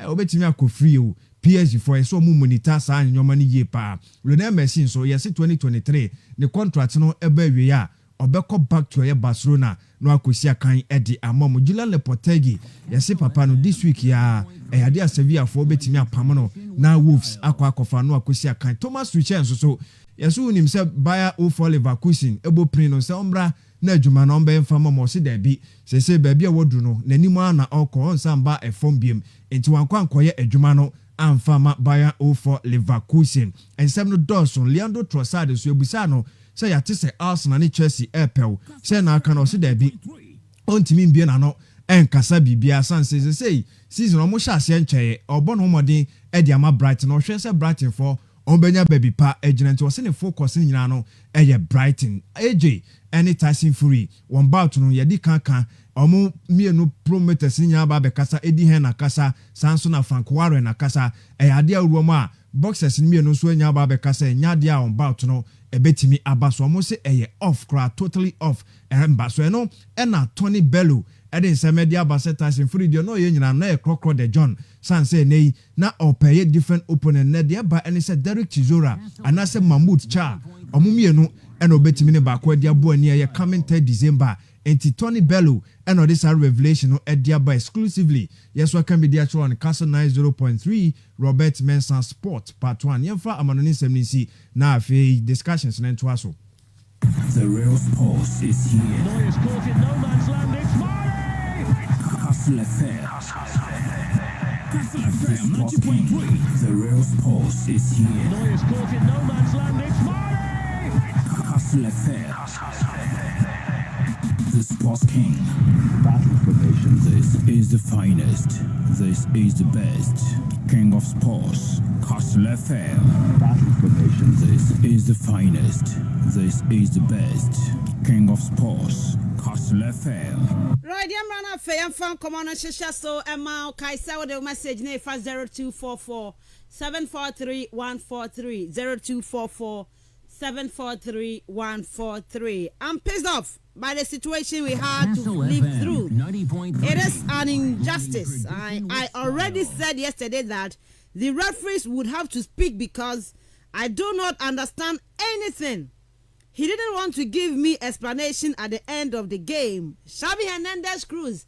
obetimi akofree o PSG for so mu monitor sa anyoma ni ye pa Lionel Messi so yesi 2023 ne contract no eba wie ya obeko back to Barcelona no akosi akan edi amam Julian Lopetegui yesi papa no this week ya ade Sevilla for betimi apam no na Wolves akofa no akosi akan Thomas Tuchel so yesu unim se Bayer 04 Leverkusen ebo prin no se ombra na adwuma no mbe mfama mo se da bi se baabi a wodru no nanimo ana okọ nsamba efom biem enti wankwankoye adwuma no amfama Bayer 04 Leverkusen ensem no Dawson Leandro Trossard so ebusa no se yate se Arsenal ne Chelsea epel se na aka no se da bi ontimi mbie na no enkasa bibia sanse se season omo hya ase ncheye obo no modin e dia ma Brighton no hwe se Brighton for Ombenya baby pa agent was in focus in nyina eye Brighton AJ any Tyson Fury one bout no yedi kankan omo mienu prometers nyina ba be kasa edi hen na kasa Samson na Frank Warren na kasa ade awuo a boxers mienu so nya ba be kasa nya de a on bout no ebetimi abaso omo se eye off cra totally off emba so no na Tony Bellew eden se media baseta sin free dio no ye nyina na e krokro de John sanse nei na opeye different opponent na de ba ene se Derek Chisora anase Mahmoud Cha omumienu ena obetimi ne ba ko dia bo ani ye coming 3 December enti Tony Bellew ena this revelation no edia ba exclusively yes we can be there on Castle 90.3 Robert Mensah Sports part 1 yemfa amanoni semnisi na afi discussions na nto aso. The real sports is here. Neuer's caught in no man's land. It's Mane! Castle FM. Castle FM 90.3. The real sports is here. Neuer's caught in no man's land. It's Mane! Castle FM. the Sports King. Battle formation. This is the finest. This is the best. King of Sports. Castle FM. Battle formation. This is the finest. This is the best. King of Sports. Castle FM. Right, I'm running a fair fan. Come on, Shisha. So, Emma Kaisa with the message name 0244 743 143 0244 743 143. I'm pissed off by the situation we had to live through. It is an injustice. I already said yesterday that the referees would have to speak because I do not understand anything. He didn't want to give me explanation at the end of the game. Xavi Hernandez Cruz,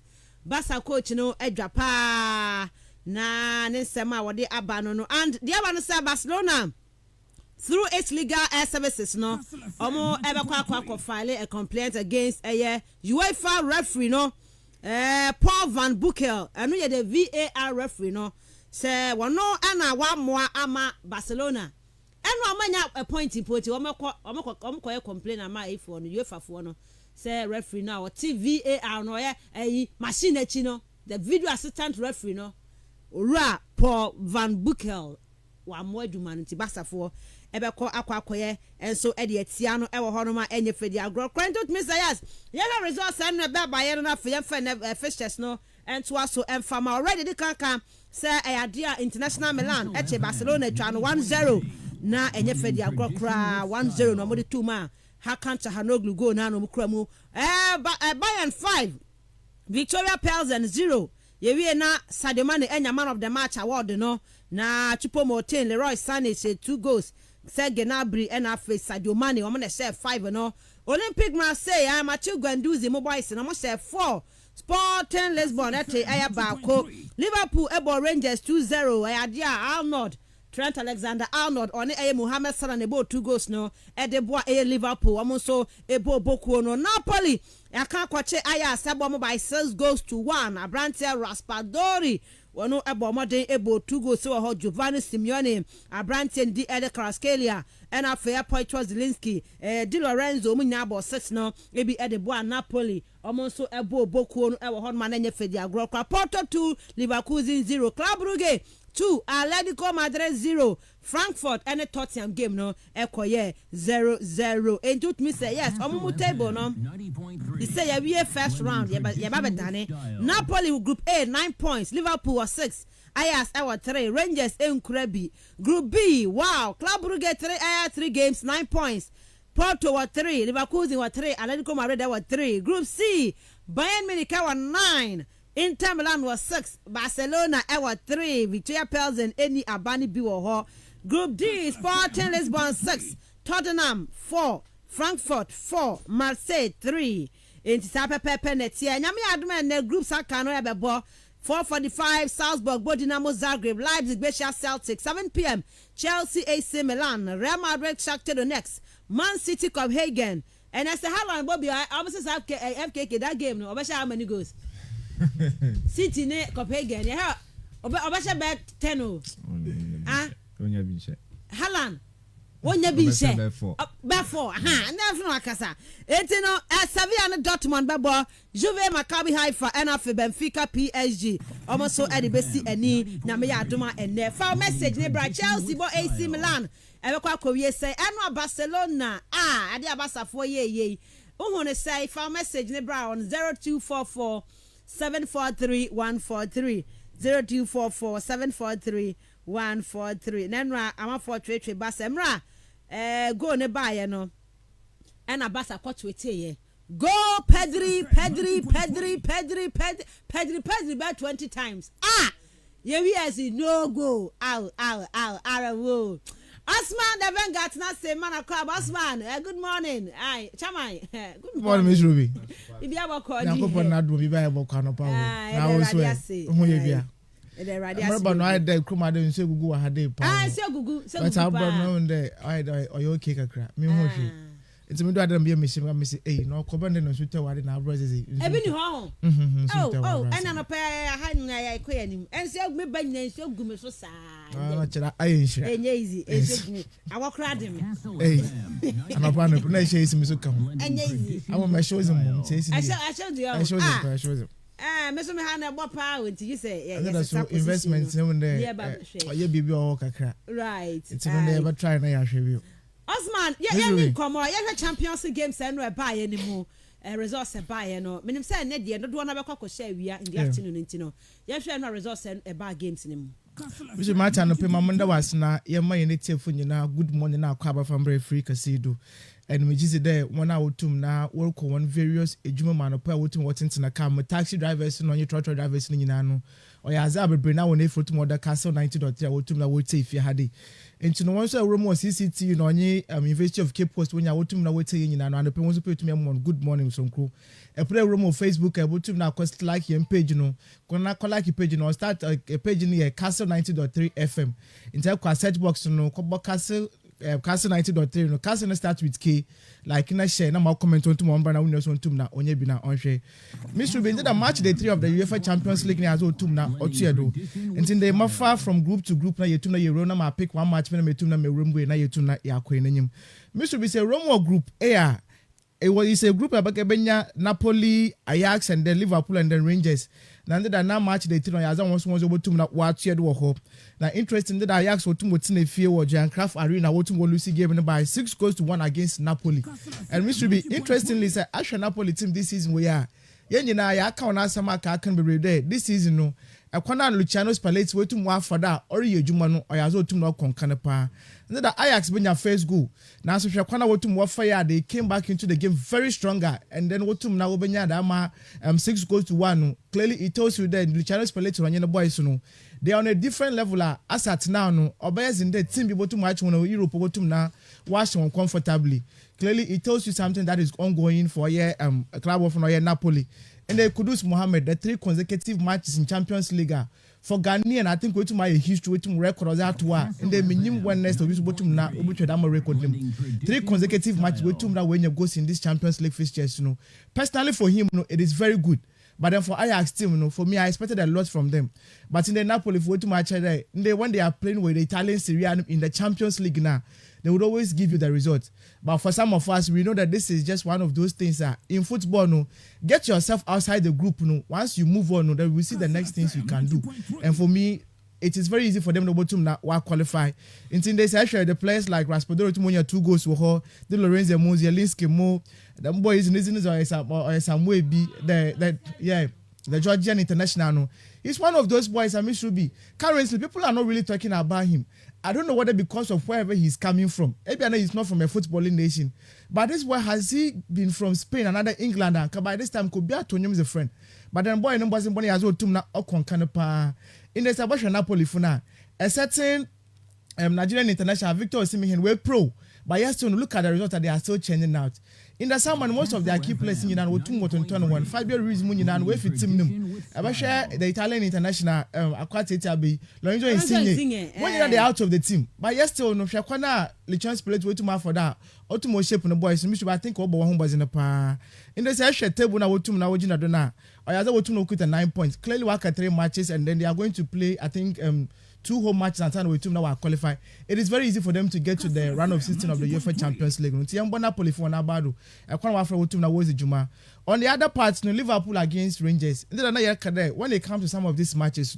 Basa coach, Edrapa, na Nesema wade abano, and the other one said Barcelona through its legal services, no, Omo ever file a complaint against a UEFA referee, no, Paul Van Boekel, and we the VAR referee, no, say one no, and one more ama Barcelona. And one man a point in put you complain about if on UEFA for no say referee now or TVAR no a machine chino the video assistant referee no Ra Paul Van Boekel wa mo adumanti basa for ebeko akwakoye enso e de atia no e wo hono ma enye fedi agro kwantot messiahs yellow resource and be baye no afye fa fixtures no ento aso emfama already the kan say Ayadea International Milan eche Barcelona twa no 1-0 na enye fedi agro kra 1-0 no mo de 2 ma Hakan Çalhanoğlu go na no mo kra mu Bayern 5 Victoria Pilsen 0 yewie na Sadio Mane enya man of the match award no na Choupo-Moting Leroy Sané say 2 goals Serge Gnabry and face Sadio Mane o mo na share 5 no Olympic Marseille Mathieu Guendouzi mo boys no mo share 4 Sporting Lisbon ete aya baako Liverpool ebo Rangers 2-0 Ayadea Arnold Trent Alexander-Arnold on Mohamed Salah nebo 2 goals no edeboa Liverpool amonso ebo bokuo no Napoli aka kwache aya sebo mo by 6 goals to 1 Abrante Raspadori wono ebo modern ebo 2 goals so ho Giovanni Simeone Abrante ndi Ede Kvaratskhelia and affair Piotr Zielinski Di Lorenzo munya abo 6 no ebi edeboa Napoli amonso ebo bokuo no ewo ho man enye fedi agro kwa Porto 2 Leverkusen 0 Club Brugge 2 Atletico Madrid 0 Frankfurt and a Tottenham game no ekoye 0-0 and to me say yes omumu table no he say we first round ya ba dane Napoli group A 9 points Liverpool was 6 Ajax our 3 Rangers Nkrebi group B wow Club Brugge 3 games 9 points Porto was 3 Leverkusen was 3 Atletico Madrid was 3 group C Bayern Munich was 9 Inter Milan was 6 Barcelona was 3 Victoria Pilsen any abani bi wo ho Group D Sporting Lisbon 6 Tottenham 4 Frankfurt 4 Marseille 3 in Sapepe netia nyame adoma na group saka no ebebo 4:45 Salzburg Dinamo Zagreb Leipzig Brescia Celtic 7 p.m. Chelsea AC Milan Real Madrid Shakhtar Donetsk Man City Copenhagen and as the Haaland Bobby I almost have FKK that game no obesha how many goals City ne Copenhagen yeah obesha bet 10 Onya binche. Haaland. Onya binche. Before. Never no akasa. Etino Sevilla and Dortmund bebo. Juve Maccabi Haifa and afi Benfica PSG. Almost so Eddie Bessi eni na me adoma ene. Foul message ne bra Chelsea bo AC Milan. Ebekwa kowie say eno Barcelona. Ade abasafo ye. Uhune say foul message ne bra on 0244 743 143 0244 743 143 nenra ama for twetwe basa mra go ne baye no ena basa kwatwete ye go Pedri about 20 times ye we as no go wo Osman the Vengat na say man akwa Osman good morning chamai good morning Miss Rubby ibi aboko na ko na do bi ba aboko no pa wo na wo so ho ye bia remember no I dey kroma dey say gugu wa hade pa say gugu but I brought no dey I okay kakra me ho hwe It's me do Adam be a mission. I miss it. No, Coban no suit. What in our brothers? Ebony home. Oh, and I'm a pair hiding. I quit him. And so me by name so good so sad. I ain't sure. Easy. I walk around him. Hey, I'm a partner. Puna chase him so come. And easy. I want my shows him. I showed you. I showed him. Mr. Mahana, what power would you say? Yes, investments in there. Yeah, baby, all kakra. Right. It's never try na ya review. Osman, yeah, come on. Yeah, Champions League games and we buy anymore. Resource buy no. Menim say na dey no do na be kwakọ share we in the afternoon ntino. Yeah, share no resource and buy games anymore. Mr. Martin no pay mamanda was na ye ma ye netifo nyina good morning na akwa from very free kasido. And we just there one hour to now work on various ejuma man up what in a car taxi drivers and on your truck drivers in Yano or Yazab bring now on a foot more the castle 90.3 would to would say if you had it. And to no one so room was CCT on ye University of Cape Coast when you would to know what saying and the people to put to me on good morning some crew. A play room on Facebook I would to now cost like your page gonna call like a page start a page in here Castle 90.3 FM. In the search box Castle Castle 90.3 no Castle start with K like in a share na comment on to one brand winners on tum na onye bi na onhwe Miss Rubby did a match day 3 of the UEFA Champions League na azo tum na otuedo until they ma far from group to group na yetum na yero na ma pick one match na metum na me rumwe na yetum na yakwe nanyim Miss Rubby say Roma group A it's a group about Benya, Napoli, Ajax, and then Liverpool and then Rangers. Now that now match they tell Ajax was able to watch here do hope. Now interesting that Ajax will to fear or Giankraft Arena what to Lucy game by 6-1 against Napoli. And Mr. B interestingly said Asha Napoli team this season we are. Yenina I can't answer my can be there. This season no. Akwana Luciano Spalletti we to more for that or ye jumano or yazo to no concanapa. And that Ajax been your first goal. Now so Shakwana we to more fire they came back into the game very stronger and then what to now benya dama 6-1. Clearly it tells you that Luciano Spalletti and the boys no. They are on a different level as at now no obeys in the team be to match when Europe go to now wash on comfortably. Clearly it tells you something that is ongoing for a club of Napoli. And they Kudus Mohammed, the 3 consecutive matches in Champions League for Ghanaian. I think we to my history to record as that one. And they minimum one next to use bottom now, which record them 3 consecutive matches with him now when you go in this Champions League fixtures. You know, personally for him, it is very good. But then for Ajax team, for me, I expected a lot from them. But in the Napoli, for too much, when they are playing with the Italian Serie A in the Champions League now, they would always give you the result. But for some of us, we know that this is just one of those things that in football, no, get yourself outside the group. No, once you move on, no, then we see the next things you can do. And for me, it is very easy for them to qualify. In this actually the players like Raspadori to 2 goals for her, the Lorenzo Mo, Zielinski Mo, the boys in this or some way be the Georgian international. No, he's one of those boys. I Miss Rubby. Currently, people are not really talking about him. I don't know whether because of wherever he's coming from. Maybe I know he's not from a footballing nation. But this boy, has he been from Spain, another England? And by this time, could be Antonio is a friend. But then boy, numbers in Bonnie as well, Tumna Okon Canapa. In the Sabasha Napoli for now. A certain Nigerian international Victor Osimhen were pro. But yes, to look at the result that they are still changing out. In the summer, most of their key players in United were 2-1. 5 year reason United were fit team. I share the Italian international Aquatitabi, Lorenzo Insigne. When they are out of the team. But yes, still no Shakwana, the chance play way too much for that. Ultimate shape on the boys, I think Obo home was in the pa. In the session table now to Nawajina Dona. Or other way to no quit 9 points. Clearly work at 3 matches and then they are going to play, I think 2 home matches and with team now are qualified. It is very easy for them to get to the round of 16 of the UEFA Champions League. On the other part, Liverpool against Rangers. When they come to some of these matches,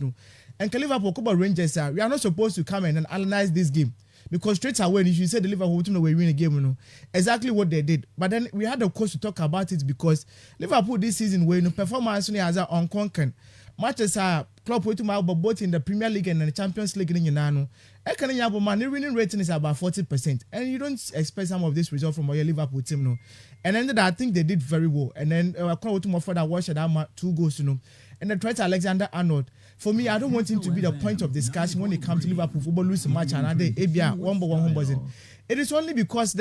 and Liverpool Rangers, we are not supposed to come in and analyze this game. Because straight away, if you say the Liverpool team will win a game, exactly what they did. But then we had a coach to talk about it because Liverpool this season, when performance as unconquered. Matches are club way to my both in the Premier League and the Champions League in Yanano. The winning rating is about 40%. And you don't expect some of this result from your Liverpool team. And then I think they did very well. And then I can't more for that watch that 2 goals, And then try to Alexander Arnold. For me, I don't want him to be the point of discussion when it comes to Liverpool football lose a match and they ABR 1-1 It is only because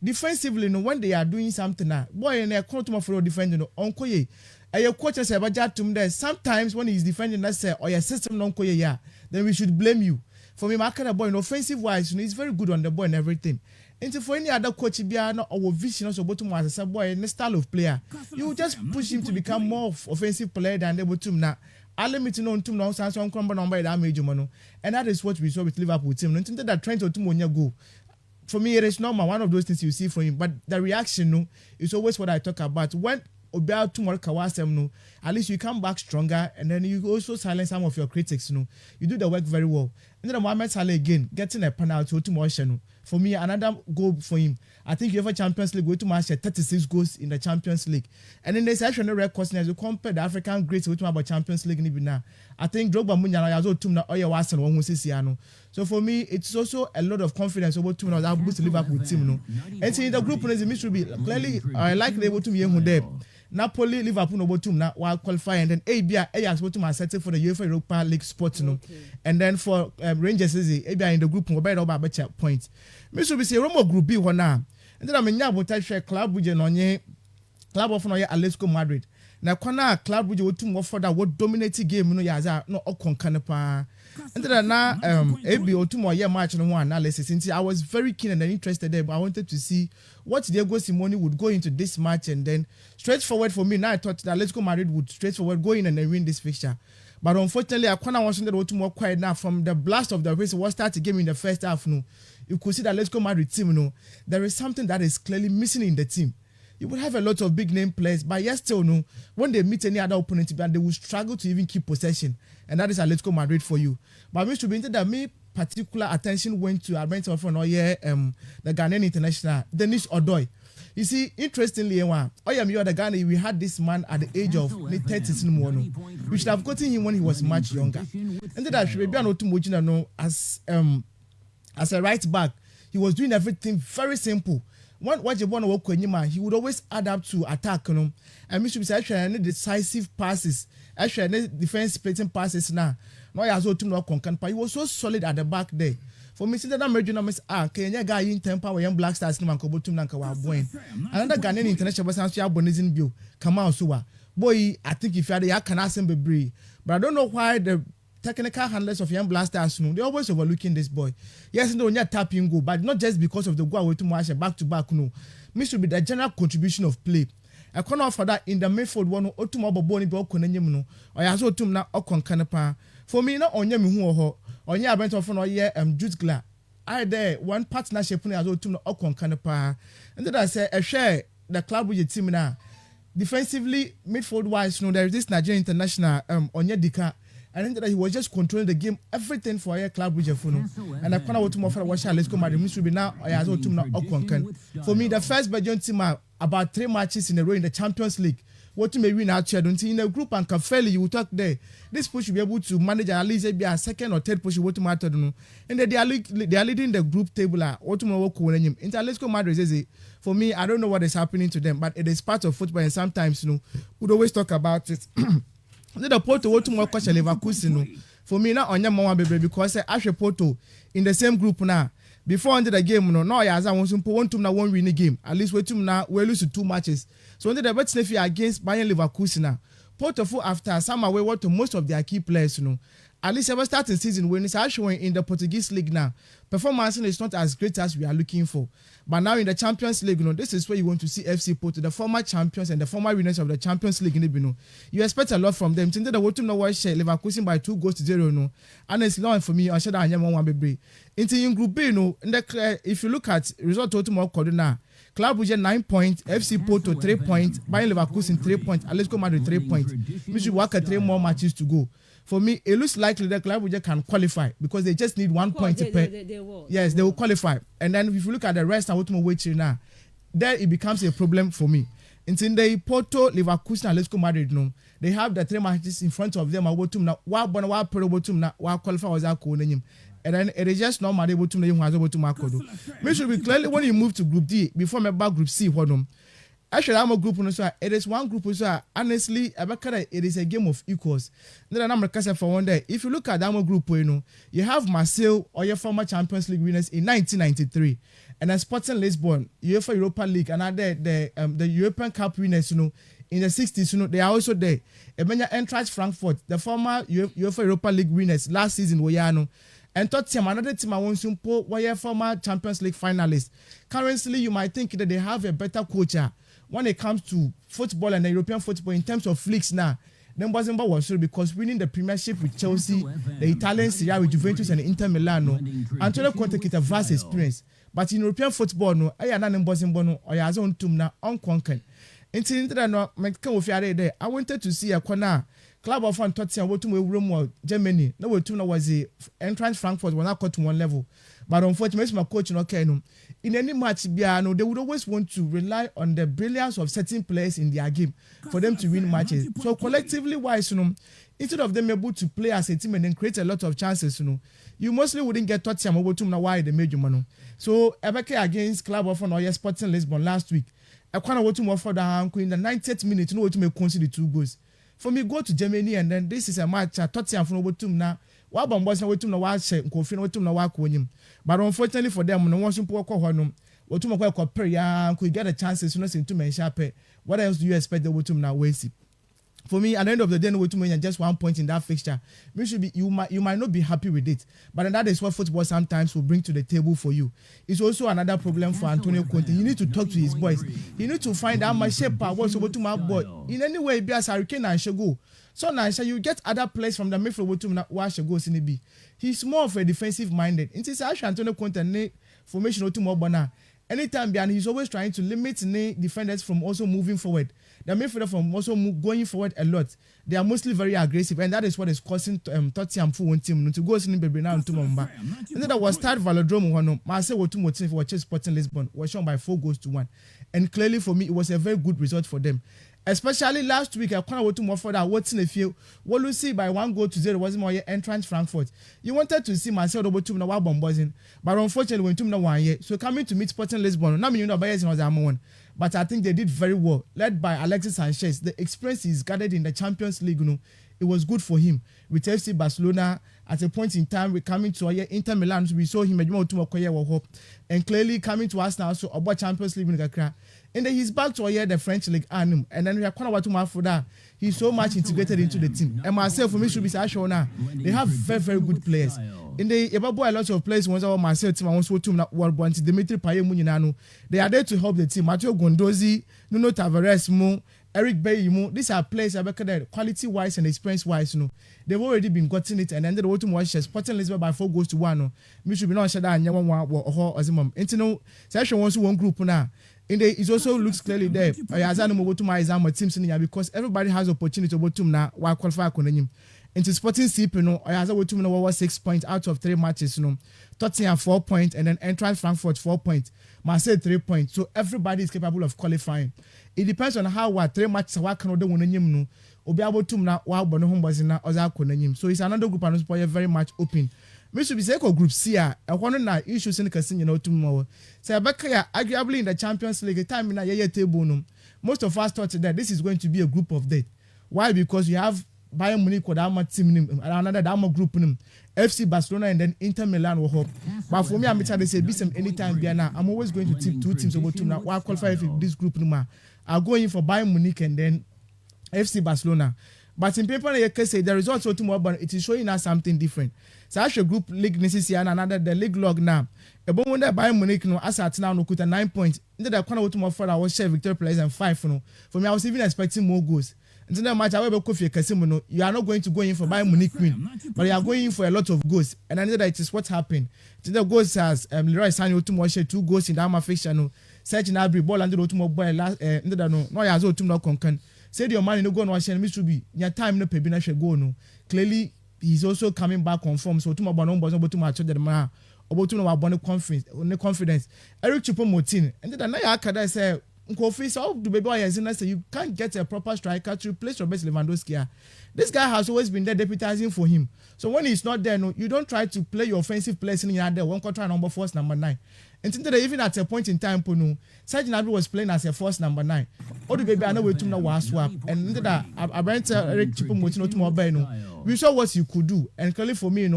defensively, when they are doing something now, boy, and they are calling for defending Onkoye. Your coach says about there. Sometimes when he's defending, let's say, or your system non then we should blame you. For me, my kind of boy, offensive wise, he's very good on the ball and everything. And for any other coach, or vision also bottom as a boy and the style of player, you just push him to become more offensive player than the bottom now. I limit on two now, some crumble number that major mono, and that is what we saw with Liverpool team. Until that trend or two when you go. For me, it is normal, one of those things you see from him, but the reaction is always what I talk about. When about tomorrow Kawasem, at least you come back stronger, and then you also silence some of your critics. You do the work very well. And then Mohamed Salah again getting a penalty to motion. For me, another goal for him. I think UEFA Champions League going to match 36 goals in the Champions League. And then there's actually no records as you compare the African greats with about Champions League now. I think Drogba Munyana has also na Oya Watson one Siano. So for me, it's also a lot of confidence over two that boost Liverpool team. And so in the group is Miss Rubby. Clearly, I like the able to be there. Napoli, Liverpool, no bottom now while qualifying, and then ABI Ajax bottom are settled for the UEFA Europa League spot, and then for Rangers is ABI in the group no better about better points. Miss Rubby say Romo Group B one now, and then I'm in Yabo share club with Nonye club of Atletico Madrid. Now Kona club with you two more for that what dominating game yaza no okon canapa. And then now AB or two more year match and one analysis. Since I was very keen and interested there, but I wanted to see what Diego Simeone would go into this match, and then straightforward for me. Now I thought that Atletico Madrid would straightforward go in and then win this fixture. But unfortunately, I kind of wanted to more quiet now from the blast of the race. What started game in the first half, you could see that Atletico Madrid team, there is something that is clearly missing in the team. You would have a lot of big name players, but yes, still when they meet any other opponent, they will struggle to even keep possession, and that is Atletico Madrid for you. But Mr. Binter, that me particular attention went to Arbenton for the Ghanaian international Dennis Odoi. You see, interestingly, you are the Ghana. We had this man at the age of late 30s. We should have gotten him when he was much younger. And then I should be as a right back, he was doing everything very simple. What you want to work with him, he would always adapt to attack, and we should be actually decisive passes, actually defense splitting passes now. No, he has also not conquered, but he was so solid at the back there. For me, since that regional miss, Kenya guy in Tempa, where young Black Stars no man go to Nankawa Boy. Another Ghanaian international was actually Bonizin Bill, Kamau Suwa. Boy, I think if you had the Yakanasem Bebree, but I don't know why the technical handlers of young blasters, they're always overlooking this boy. Yes, no, you're tapping go, but not just because of the go away to match back to back. No, me should be the general contribution of play. I can't offer that in the midfield one or two more boni block on any or I also to now okon canapa. For me, not on yemi who or ya bent off on year Jude Gla. I there one partnership as well to okon canapa. And then I say I share the club with your team now. Defensively, midfield wise, there is this Nigerian international Onyedika. And then he was just controlling the game, everything for a club with your phone. And I can't wait to more for watch. Let's go, Madam Miss Rubby now. I have to now for me, the first Belgian team about 3 matches in a row in the Champions League. What you may win out here, don't see in a group and can fairly you will talk there. This push will be able to manage at least be a second or third push. What matter, don't know. And they are leading the group table. What tomorrow work with him. Atletico Madrid says it. For me, I don't know what is happening to them, but it is part of football, and sometimes we'd always talk about it. The Porto what more question Leverkusen for me now on your mama baby because I should Porto in the same group now. Before under the game, no, as I want to one to now one win the game. At least wait to now we lose to 2 matches. So under the bet against Bayern Leverkusen now. Porto after some away what to most of their key players, At least ever starting season when it's actually in the Portuguese league now. Performance is not as great as we are looking for. But now in the Champions League, this is where you want to see FC Porto, the former champions and the former winners of the Champions League. You expect a lot from them. Tinted the Wotum no share Leverkusen by 2-0. And it's long for me. I said I am one baby. In Group B, if you look at result Wotum Cordona, Club Brugge 9 points, FC Porto 3 points, Bayern Leverkusen 3 points, Atletico Madrid 3 points. We should work at 3 more matches to go. For me, it looks likely that Club Brugge can qualify because they just need 1 point to pay. They will. Yes, they will qualify. And then if you look at the rest and what we're waiting now, there it becomes a problem for me. It's in the Porto, Leverkusen, and Atletico Madrid. They have the 3 matches in front of them. And then it is just not able to know. We should be clearly when you move to Group D before me back Group C. Actually, I'm a group. It is one group. Honestly, it is a game of equals. Then I'm for one day. If you look at that group, you have Marseille or your former Champions League winners in 1993, and then Sporting Lisbon, UEFA Europa League, and the European Cup winners, in the 60s, they are also there. Eintracht Frankfurt, the former UEFA Europa League winners last season, And Tottenham, another team I want to put, were former Champions League finalists. Currently, you might think that they have a better coach when it comes to football and European football in terms of leagues now. Then wasn't was because winning the Premiership with Chelsea, the Italian Serie A with Juventus and Inter Milan, Antonio Conte get a vast experience. But in European football, no, I am not in Bono or your own tomb now unconquered. Until there, I wanted to see a corner club of Tottenham what to room or Germany. No, two was the entrance Frankfurt when I got to one level. But unfortunately, my coach no care. In any match, they would always want to rely on the brilliance of certain players in their game for them to win matches. So collectively wise, instead of them able to play as a team and then create a lot of chances, you mostly wouldn't get Tottenham over to why they made you money. So Ebeke against Club of Oye Sporting Lisbon last week. I can't want to more for the in the 90th minute, to make concede 2 goals. For me, go to Germany and then this is a match at Tottenham from over to now. But unfortunately for them, no one should walk on. What to make could get a chance to mention. What else do you expect the Wotum now? For me, at the end of the day, no to just 1 point in that fixture. You might not be happy with it, but that is what football sometimes will bring to the table for you. It's also another problem for Antonio Conte. You need to talk to his boys. You need to find out my shape what's over to my boy. In any way, be as Hurricane and Shago. So now you get other players from the midfield to watch goals in the B. He's more of a defensive minded. It is actually Antonio Conte formation to more bona. Anytime behind, he's always trying to limit defenders from also moving forward. The midfielder from also going forward a lot. They are mostly very aggressive, and that is what is causing Tottenham for one team to go in baby now to Mumba. And then that was Stade Velodrome one. Marseille were 2 more teams for Sporting Lisbon was shown by 4 goals to 1, and clearly for me it was a very good result for them. Especially last week, I can't more for that. What's in the field? What you see by 1-0 wasn't more entrance Frankfurt. You wanted to see Marcel over to now bombarding, but unfortunately, when 1 year, so coming to meet Sporting Lisbon, not mean was one. But I think they did very well, led by Alexis Sanchez. The experience he's gathered in the Champions League, it was good for him. With FC Barcelona, at a point in time, we're coming to Inter Milan, we saw him and clearly coming to us now, so about Champions League in Kakra. And then he's back to the French League, and then we are quite about for that. He's so much integrated into the team. And myself, for me, should be sure now. They have very, very good players. In the a lot of players once our myself team, I want to team World Bounty, Dimitri Payet Muninano. They are there to help the team. Matteo Gondozi, Nuno Tavares, Eric Bailly, these are players that quality wise and experience wise, they've already been gotten it, and then the to watch Sporting Lisbon by 4 goals to 1. We should be not sure that and or Azimum. Internal session wants one group now. It also looks clearly there. Because everybody has opportunity to now while qualify on into Sporting CP, I has a 6 points out of 3 matches. Tottenham 4 points, and then Eintracht Frankfurt 4 points. Marseille 3 points. So everybody is capable of qualifying. It depends on how 3 matches are can do when be able to now while Bono was in so it's another group and it's very much open. We should be saying group C. I want to issues in the casino tomorrow. So arguably in the Champions League, a time in a year table. Most of us thought that this is going to be a group of death. Why? Because you have Bayern Munich or Dama team, another Dama group, FC Barcelona, and then Inter Milan will hope. But for me, I'm trying to say, be some anytime Biana. I'm always going to tip 2 teams over 2 now. Why qualify for this group? I'll go in for Bayern Munich and then FC Barcelona. But in paper, you can say the results are tomorrow, but it is showing us something different. So I should group league necessary and another the league log now. A bomb when Bayern Munich as at now no 9 points. Instead of corner tomorrow for our share victory players and 5 For me, I was even expecting more goals. Until that match, I will go for Casimo. You are not going to go in for Bayern Munich win, but you are going in for a lot of goals. And I know that it is what happened. The goals has Leroy Sané tomorrow share 2 goals in the Arma fixture. Serge Gnabry ball under the tomorrow boy last. No, ya zo tomorrow concern. Said your man no go no watch Miss Rubby. Your time no pay na she go no. Clearly, he's also coming back on form. So tomorrow no boys about to match the man. About to know about the confidence. Eric Choupo-Moting. And then na ya kada say. So the baby you can't get a proper striker to replace Robert Lewandowski. This guy has always been there deputizing for him. So when he's not there, you don't try to play your offensive players in there. One control number 4, number 9. And today, even at a point in time, Serge Gnabry was playing as a 4th number 9. All the baby I know we to know swap. And that I went Eric Choupo-Moting to more. We saw what you could do. And clearly for me, it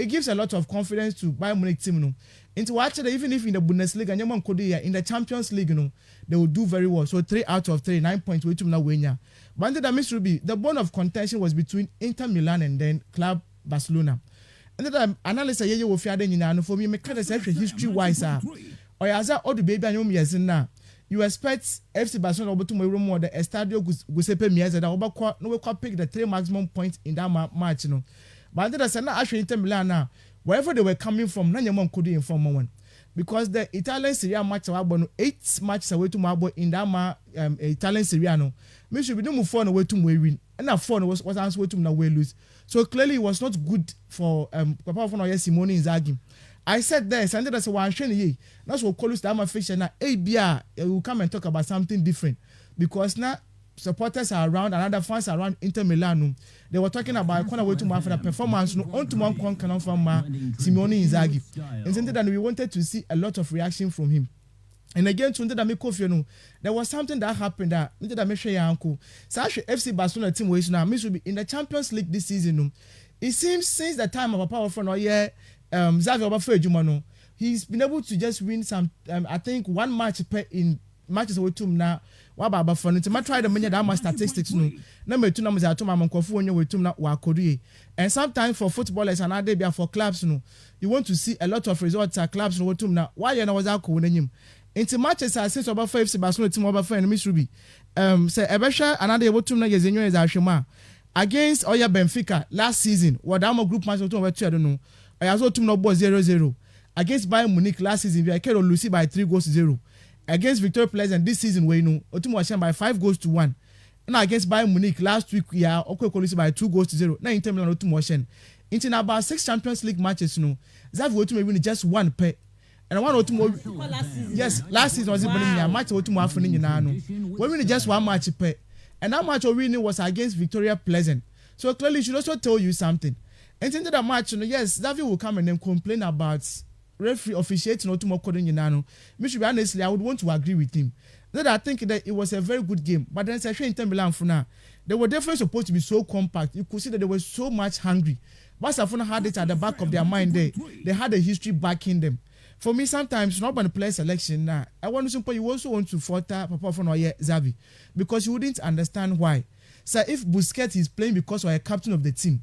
gives a lot of confidence to Bayern Munich team. Into actually, even if in the Bundesliga and in the Champions League, they will do very well. So 3 out of 3, 9 points. But under the Miss Rubby, the bone of contention was between Inter Milan and then Club Barcelona. And then analysis ye wo fiade nyina no for me kind of say history wise or as all the baby anyum years na you expect FC Barcelona obotum room or the Estadio Giuseppe Meazza that obakwa no we pick the 3 maximum points in that match no. But then say na actually Inter Milan now wherever they were coming from na nyamon could inform one because the Italian Serie A match were 8 matches away to Mabo in that Italian Serie A no me should be no move 4 away to win and that 4 was answer to na we lose. So clearly it was not good for Papa for no Simone Inzaghi. I said there, Sunday that's one shiny ye. That's what call us the fiction now. ABR will come and talk about something different because now supporters are around and other fans are around Inter Milan. They were talking about corner way to man for the performance. No, on to one can from Simone Inzaghi. And something that we wanted to see a lot of reaction from him. And again, to that make you know, there was something that happened that make sure your uncle. Such FC Barcelona team was now Miss Rubby in the Champions League this season. It seems since the time of a powerful Xavi Obafemi, he's been able to just win some. I think 1 match per in matches with him now. What about for it? I try to manage that statistics. No, number 2 numbers are to my Monkofu when you with him now. And sometimes for footballers and other for clubs, no, you want to see a lot of results at clubs with him now. Why you know was out winning him? Into matches are since about 5 Barcelona team over and Miss Rubby. Say Ebesha another able to know yes in as Ashima against Oya Benfica last season. What I'm a group match to over 2 I don't know. I also to no ball 0-0 against Bayern Munich last season. We carried Lucy by 3-0 against Victoria Pleasant this season. We know Otum was by 5-1. And against Bayern Munich last week, yeah, okay, Lucy by 2-0. Now in terms of Otum was in about 6 Champions League matches. No, Xavi Otum win just 1 pair. And I want Otum. Yes, last season was a match Otum afternoon. We win just 1 match pair, and that match we winning was against Victoria Pleasant. So clearly, it should also tell you something. And into the match, yes, Xavi will come and then complain about referee officiating or to more coding Yanano. Which, to be honestly, I would want to agree with him. That I think that it was a very good game, but then especially in Inter Milan for now, they were definitely supposed to be so compact. You could see that they were so much hungry. Barcelona had it at the back of their mind. They had a history backing them. For me, sometimes not by the player selection now. I want to say you also want to falter Papa for Xavi because you wouldn't understand why. So if Busquets is playing because of a captain of the team.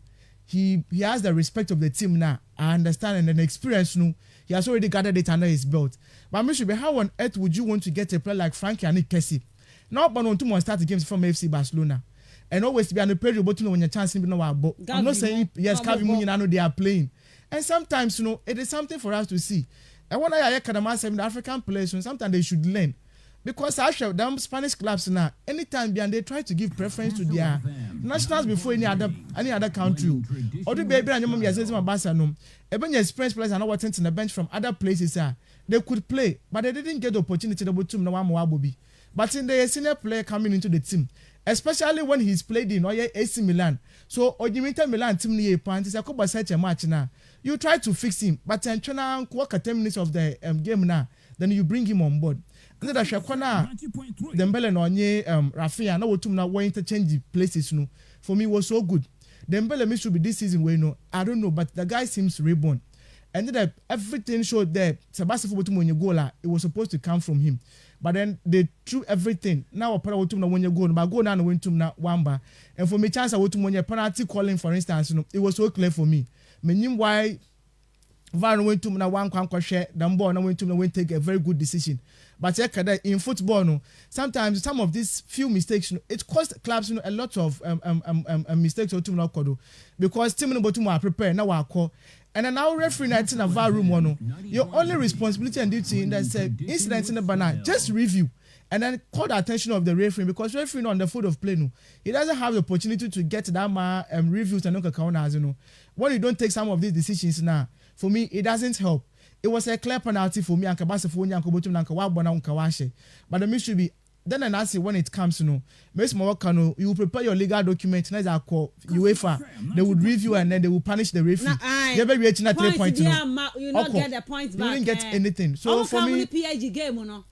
He has the respect of the team now. I understand and an experience. No, he has already gathered it under his belt. But Mr. How on earth would you want to get a player like Frankie and Nick Kessie? Now, but on 2 months start the games from FC Barcelona, and always be on the period but when your chance to know about. I'm not saying yes, Kevin I know they are playing, and sometimes it is something for us to see. And when I hear the African players, sometimes they should learn. Because actually, them Spanish clubs now, anytime they try to give preference to their nationals before any other country. Or the baby and your mom says my Barcelona. Even your Spanish players are not watching to the bench from other places. They could play, but they didn't get the opportunity to do no one. But in the senior player coming into the team, especially when he's played in AC Milan. So Inter Milan team near point is a couple such a match now. You try to fix him, but in China work at 10 minutes of the game now, then you bring him on board. And then Shakwana Dembele no nye Rafinha na wotum na we interchange places no. For me was so good. Dembele should be this season we know. I don't know, but the guy seems reborn. And then everything showed there. Sebastian wotum when you go it was supposed to come from him. But then they threw everything. Now opera wotum na when you go, but go now when tum na wamba. And for me chance I wotum when you penalty calling for instance, it was so clear for me. Meaning why Van went to na one kwan share the ball na went to na take a very good decision. But in football, sometimes some of these few mistakes, it cost clubs a lot of mistakes or too because team are prepared now are call and then now referee night in a VAR room your only responsibility and duty in that incident in the banner just review and then call the attention of the referee because referee on the foot of play he doesn't have the opportunity to get that reviews and no when you don't take some of these decisions now for me it doesn't help. It was a clear penalty for me and Kabasa for Yanko Botum and Kawabana Kawashe. But the mission be then and I say when it comes to Miss Mawakano, you prepare your legal document, and I call UEFA, they would review and then they will punish the referee. You ever reaching at 3 points? You not get the points back. You didn't get anything. So for me, PIG game,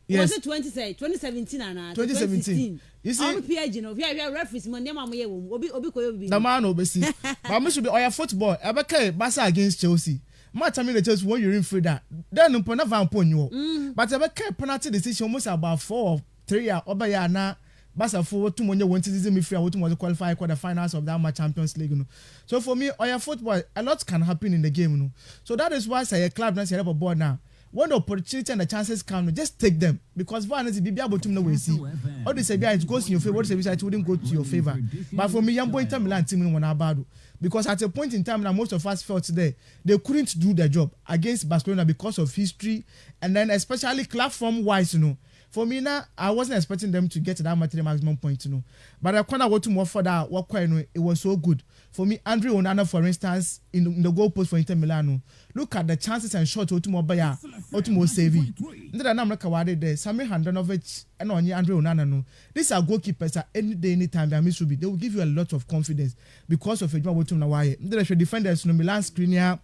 yes. Was it 2017 and 2017? You see, PIG, we are referees. My name is the man obviously. But Miss be our football. Abeke Barca against Chelsea. Match I mean just when you're in free that then upon a van upon you. But I became penalty decision almost about 4 or 3 over here now Barca for what tomorrow went to season me free. What tomorrow qualify for the finals of that Champions League. You know. So for me, or your football, a lot can happen in the game. You know. So that is why I say a club now set up a board now. When the opportunity and the chances come, just take them because violence be able to know we see. All this it goes in your favor. What it wouldn't go to your favor. But for me, young boy, Inter Milan team when about because at a point in time, now most of us felt today they couldn't do their job against Barcelona because of history and then especially platform wise, you know. For me now, I wasn't expecting them to get to that maximum point, you know. But I kind of want to more further. What it was so good. For me, Andre Onana, for instance, in the goalpost for Inter Milan, look at the chances and shots Otumo Baya, Otumo Sevi. Then I'm like a there, Samir Handanovic and only Andre Onana. No, these are goalkeepers at any day, anytime. They Miss Rubby. They will give you a lot of confidence because of it. Then I should defenders, no Milan Skriniar,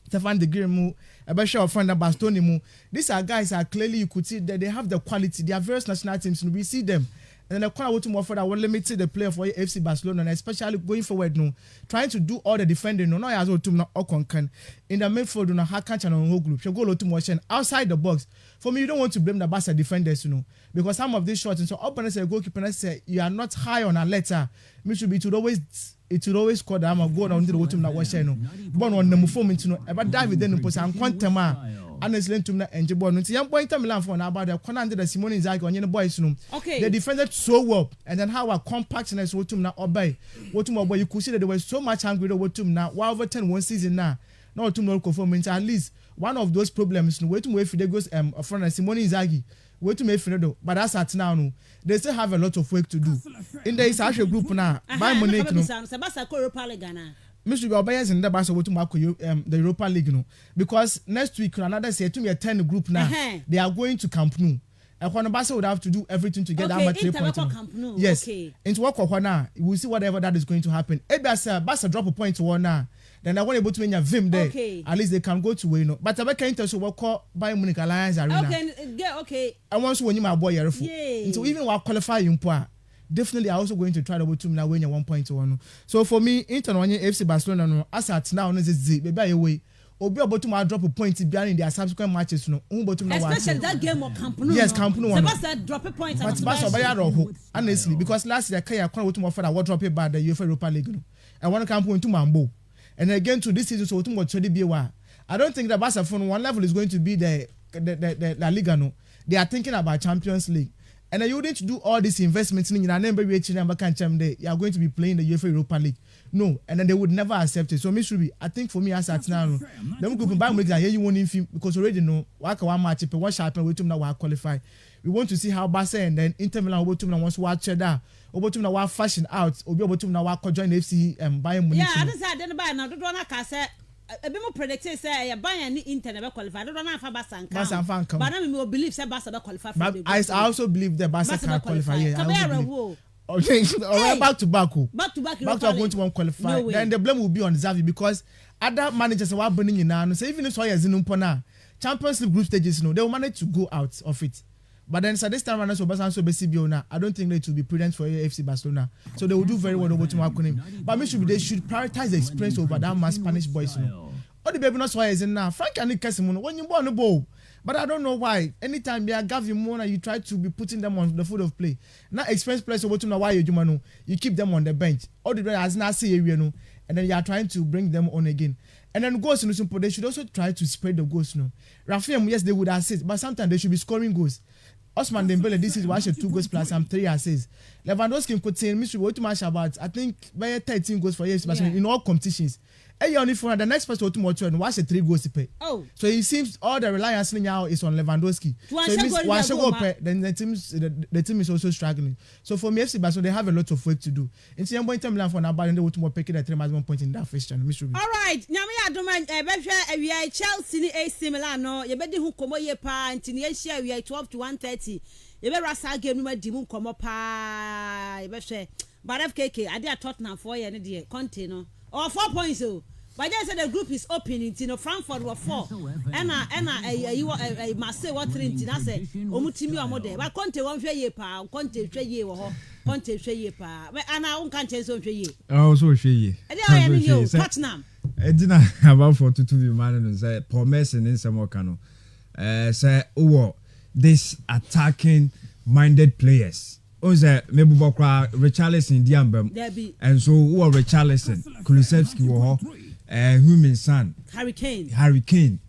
Stefan de Gremu, Abasha Fanda Bastoni. These are guys that clearly you could see that they have the quality. They are various national teams, and we see them. And then I want to more for that one limited the player for FC Barcelona, and especially going forward, no, trying to do all the defending, no, not as well to not Okonkan in the midfield, no, Hakan and whole group. You go to motion outside the box. For me, you don't want to blame the Barca defenders, you know, because some of these shots, and so opponents say goalkeeper and say you are not high on a letter. It would always score that I'm a goal on the team that was no. Born on the movement, you know, about dive within the post and quantum. Honestly, to me, and Jabon, it's young boy in Milan for about the corner under the Simone Inzaghi on your boys' room. Okay. They defended so well, and then how a compactness what to now obey. What to more, you could see that there was so much hungry over to now. While over 10 one season now, not to more performance. At least one of those problems. Wait to wait for the goes front Simone Inzaghi. Wait to make Fredo, but that's at now. No, they still have a lot of work to do. In the Israel group now, by Money. Miss Rubby Adams in the Barca to the Europa League, no, because next week another say to me a 10 group now. They are going to Camp Nou. And when Barca would have to do everything to get that much 3 points. Yes, into what now, we'll see whatever that is going to happen. Barca drop a point to one now. Then I want able to win your Vim there. At least they can go to win. But I can't tell you what call Bayern Munich Alliance Arena. Okay. I want to win my boy. So even while qualifying, definitely, I'm also going to try to win now when you're 1.1. So for me, Inter on FC Barcelona, no, as at now, no, Z, baby, away. Obi about to drop a point behind in their subsequent matches, no. Especially that game of Camp Nou. Yes, Camp Nou. Sebastian drop a point. But Barca, honestly, because last year, I can't to more for that. Drop it by the UEFA Europa League, no. I want to camp into Mambo, and again to this season, so to watch the BWA. I don't think that Barca from one level is going to be the La Liga, no. They are thinking about Champions League. And you wouldn't do all these investments in a number of you are going to be playing the UEFA Europa League. No, and then they would never accept it. So Miss Rubby, I think for me as at now, then we go buy you won't film because already know one match what happen with them now qualify. We want to see how Barca and then Inter Milan over to wants to watch that. Over to now fashion out, or be able to now join FC and Bayern Munich. Yeah, I just said then buy now. Don't wanna say. A bit more predicted say Bayern ni Inter never qualify. I don't know if Barca can. But I mean, believe say Barca will qualify. I also believe that Barca can qualify. Yeah, okay, back to back. Back to going to one qualify. Then the blame will be on Xavi because other managers are burning in now. So even if Soya is in Umpana, Champions League group stages, no, they will manage to go out of it. But then so this time around, I don't think it will be prudent for FC Barcelona. So they will do very well over to Marconim. But they should prioritize the experience over that man Spanish boys. You know. All the baby not why is in now. Frank and Nick Casimon when you born the ball. But I don't know why. Anytime they are giving more and you try to be putting them on the foot of play. Now experienced players over to know why you keep them on the bench. All the players now see you know, and then you are trying to bring them on again. And then goals in simple, they should also try to spread the goals. No, Rafinha, yes, they would assist, but sometimes they should be scoring goals. Osman Dembele, this is why she 2 goals plus 3 assists. Lewandowski could say, Mr. What too much about, I think, by 13 goals for years in all competitions. And only for the next person to watch and watch 3 goals to pay. Oh, so it seems all the reliance now is on Lewandowski. So it means one should go pay, then the team is also struggling. So for me, FC Barcelona, they have a lot of work to do. In some point, I'm for now, and they want to more pick it at 3 point in that first channel. All right, now I don't mind. We are Chelsea, AC Milan. No, you better who come here, pa, and Tunisia, we are 12 to 1:30. You better rasa game no di mu komo pa. You better but FKK, I did Tottenham 4 year and the Conte no. Or 4 points so. But just the group is open. You know, Frankfurt were 4. You must say what 3. I say, Omutimi or more. But Conte 1 year pa. Conte 3 year or Conte 3 year pa. And I won't can't change 1 year. Oh, so she. Tottenham. I didn't have about 42 man and say Paul Mason in some say, oh, this attacking minded players. Oze mebubokra Richarlison Diambem. And so who are Richarlison, Kulusevski wo Human Son, Harry Kane.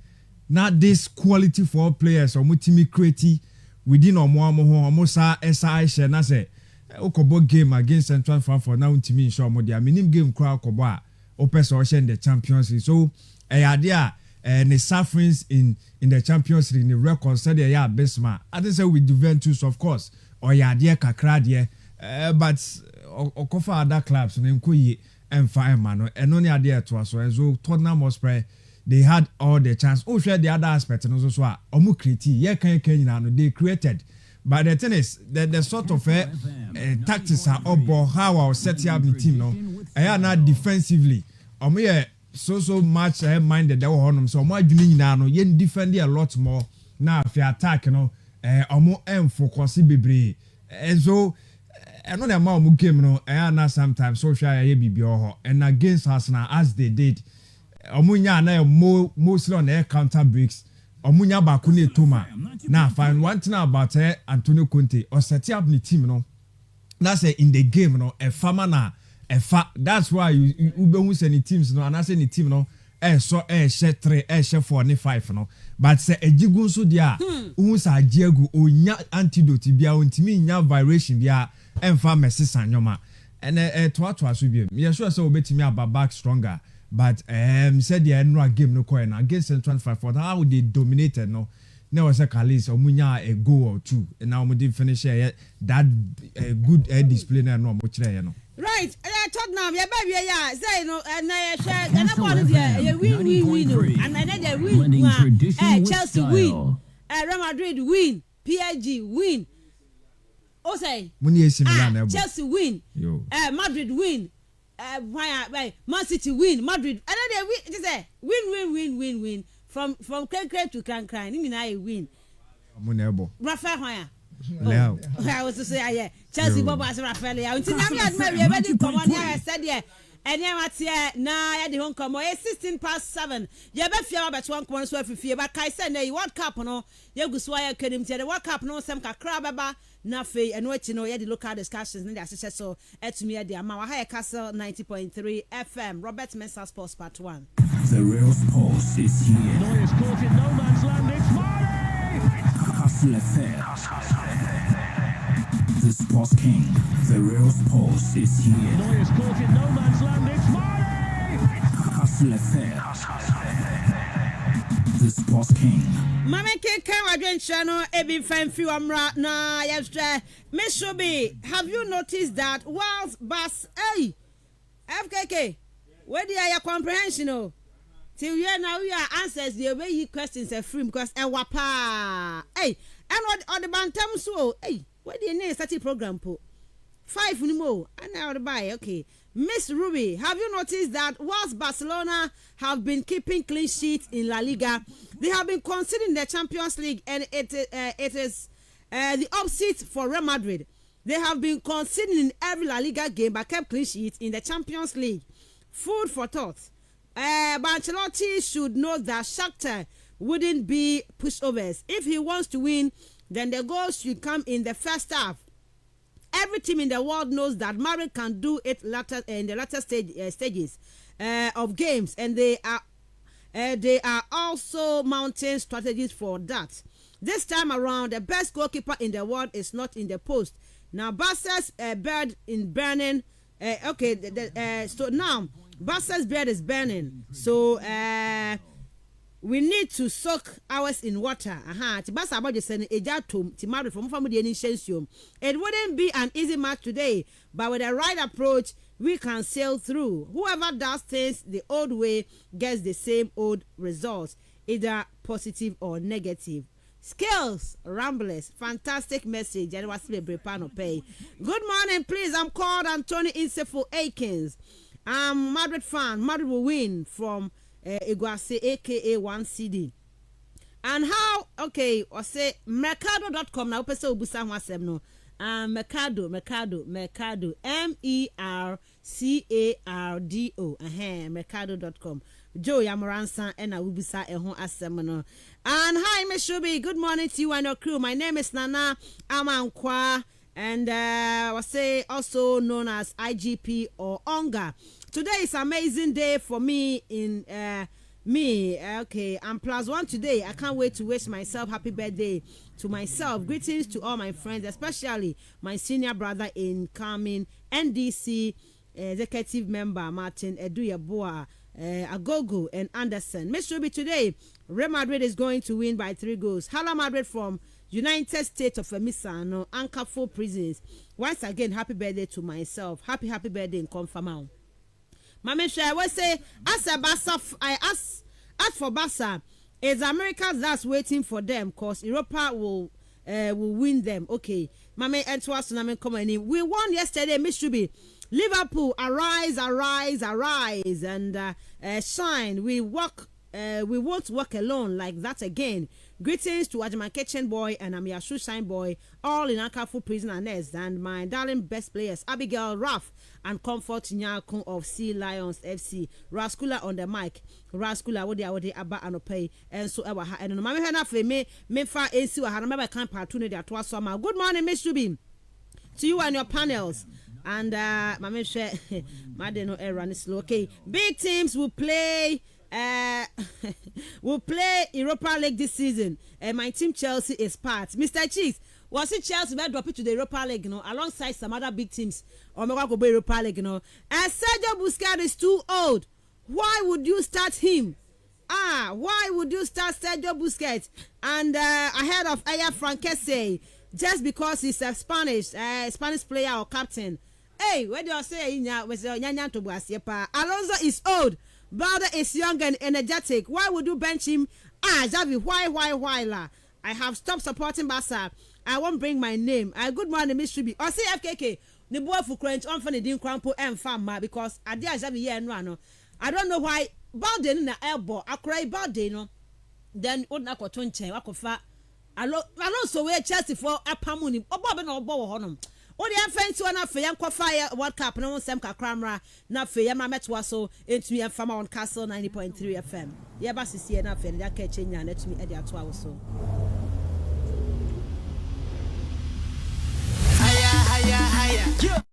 Not this quality for players or mutimi create within almost SI share na say Okobo game against Central Frankfurt now to me show mo dia minim game crowd kobo opes or in the Champions League. So idea and the sufferings in the Champions League, the record said yeah Bismarck. I didn't say with Juventus, of course, or yeah dear kakra dear, but okofa other clubs and nkuyi and fireman and only idea to us. So Tottenham Hotspur, they had all the chance. Oh, share the other aspect and also omu kriti. Yeah, can they created. But the thing is, the sort of tactics are up how I'll set up the team. No, I am not defensively. So much minded that one. So my junior now, no, yen defend a lot more. Now if you attack, you know, more focus be and so. I know the amount of game, no, I am not sometimes social and against us now as they did. Omunya na mostly on air counter breaks. Omunya bakune toma. Now find one thing about Antonio Conte or set up the team, no. That's in the game, no. A farmer na a that's why you don't any teams, no. And I say any team, no. So share 3, share 4, and 5, no. But say a jigun so dia. Unsa jigu onya antidote bia untimi nya vibration bia emfa Messi sanyoma. And to should be. Me sure so obetimi about back stronger. But said the annual game no coin against Central Frankfurt. How they dominated no. There was a Kalis or Munya a goal or two, and now we did finish that good display no much there no. Right, Tottenham, yeah, baby, yeah, say no, and I share, and I want to win, and I need win, Chelsea win, Real Madrid win, PSG win. Oh, say, Chelsea win, Madrid win. Why Man City win, Madrid, and then they win, win. From crank to crank, I win. Rafael Hoya. I was to say, yeah, Chelsea Bob as Rafael. Until now, we are ready. Come on, I said, yeah. And yeah, what's here now? I home come 16:07. You better feel about 1 corner so if you but I said, you World Cup, no, you go swire Kedim, the World Cup, no, some crab, nothing, and what you know, the local discussions in the assessor. So, at me at the Amawahaya Castle 90.3 FM, Robert Mensah Sports Part 1. The real sports is here. Neuer's caught in no man's land. It's Mane! Castle Affair. The sports king. The real sports is here. Neuer's caught in no man's land. It's Mane! Castle Affair. The sports king. Mama Keke Wadwen Channel Ebi Fan Few Amra na yesterday. Miss Rubby, have you noticed that whilst bus FKK, where do you comprehension? Oh? Till we are now, we are answers the way you questions are free because wapa. Hey, and what on the bantam so? Hey, what do you name such a program? 5 more, and now the buy. Okay, Miss Rubby, have you noticed that whilst Barcelona have been keeping clean sheets in La Liga, they have been conceding the Champions League, and it is the opposite for Real Madrid. They have been conceding in every La Liga game but kept clean sheets in the Champions League. Food for thought. But Ancelotti should know that Shakhtar wouldn't be pushovers. If he wants to win, then the goals should come in the first half. Every team in the world knows that Madrid can do it in the latter stages of games, and they are also mounting strategies for that. This time around, the best goalkeeper in the world is not in the post. Now, Barca's bird in burning. So now Barca's bird is burning. So we need to soak ours in water. It wouldn't be an easy match today, but with the right approach, we can sail through. Whoever does things the old way gets the same old results, either positive or negative. Skills, Ramblers, fantastic message. And what's the Brepano pay? Good morning, please. I'm called Anthony Insefo Akins. I'm Madrid fan. Madrid will win from Iguase, aka 1CD. And how? Okay, or say Mercado.com. Now, person will say wasem no. Mercado. MERCARDO. Mercado.com. Joe Yamoransa and I will be sa ehon asemno. And hi, Miss Rubby. Good morning to you and your crew. My name is Nana Amankwa. and I say also known as IGP or Onga. Today is an amazing day for me in okay, I'm +1 today. I can't wait to wish myself happy birthday to myself. Greetings to all my friends, especially my senior brother in Carmen, NDC executive member Martin Eduyeboa, Agogo and Anderson. Miss Rubby, today Real Madrid is going to win by 3 goals. Hala Madrid from United States of Emisano, Anchorful Prisons. Once again, happy birthday to myself. Happy birthday in Confirmao. Mama Share, I will say, as for Barca, it's America that's waiting for them because Europa will win them. Okay, Mama and to us, we won yesterday, Miss Rubby. Liverpool, arise, and shine. We won't walk alone like that again. Greetings to Ajima Kitchen Boy and Amiashu Shine Boy, all in Akafu Prison and Nest, and my darling best players, Abigail Raff and Comfort Nyakun of Sea Lions FC. Raskula on the mic. Raskula, what they about and pay, and so ever. And no matter how me fa AC or Hanama can't partune their twice summer. Good morning, Miss Rubin, to you and your panels. And Mama share Madeno era is slow. Okay, big teams will play. We'll play Europa League this season, and my team Chelsea is part. Mr. Cheeks, was it Chelsea might drop it to the Europa League, alongside some other big teams, or maybe go to Europa League, And Sergio Busquets is too old. Why would you start him? Why would you start Sergio Busquets? And ahead of Aya Franquese, just because he's a Spanish player or captain. Hey, what do you say? Alonso is old. Balder is young and energetic. Why would you bench him? Javi, why la? I have stopped supporting Barca. I won't bring my name. Good morning, Miss Rubby. Or say FKK. The boy for Crunch on funny didn't crampo and farmer because I dare Javi here and run. I don't know why Balder in the elbow. I cry Balder, Then would not go to Tunche. I could fat. I don't so wear Chelsea for a pamuni. Oh, Bob and Bob Honum. What the offense one for young fire World Cup no one Semka Cramra na for yama metwaso into me and farmer on Castle 90.3 FM. Yeah, but see na for that catching and let me at the atwa so. Higher.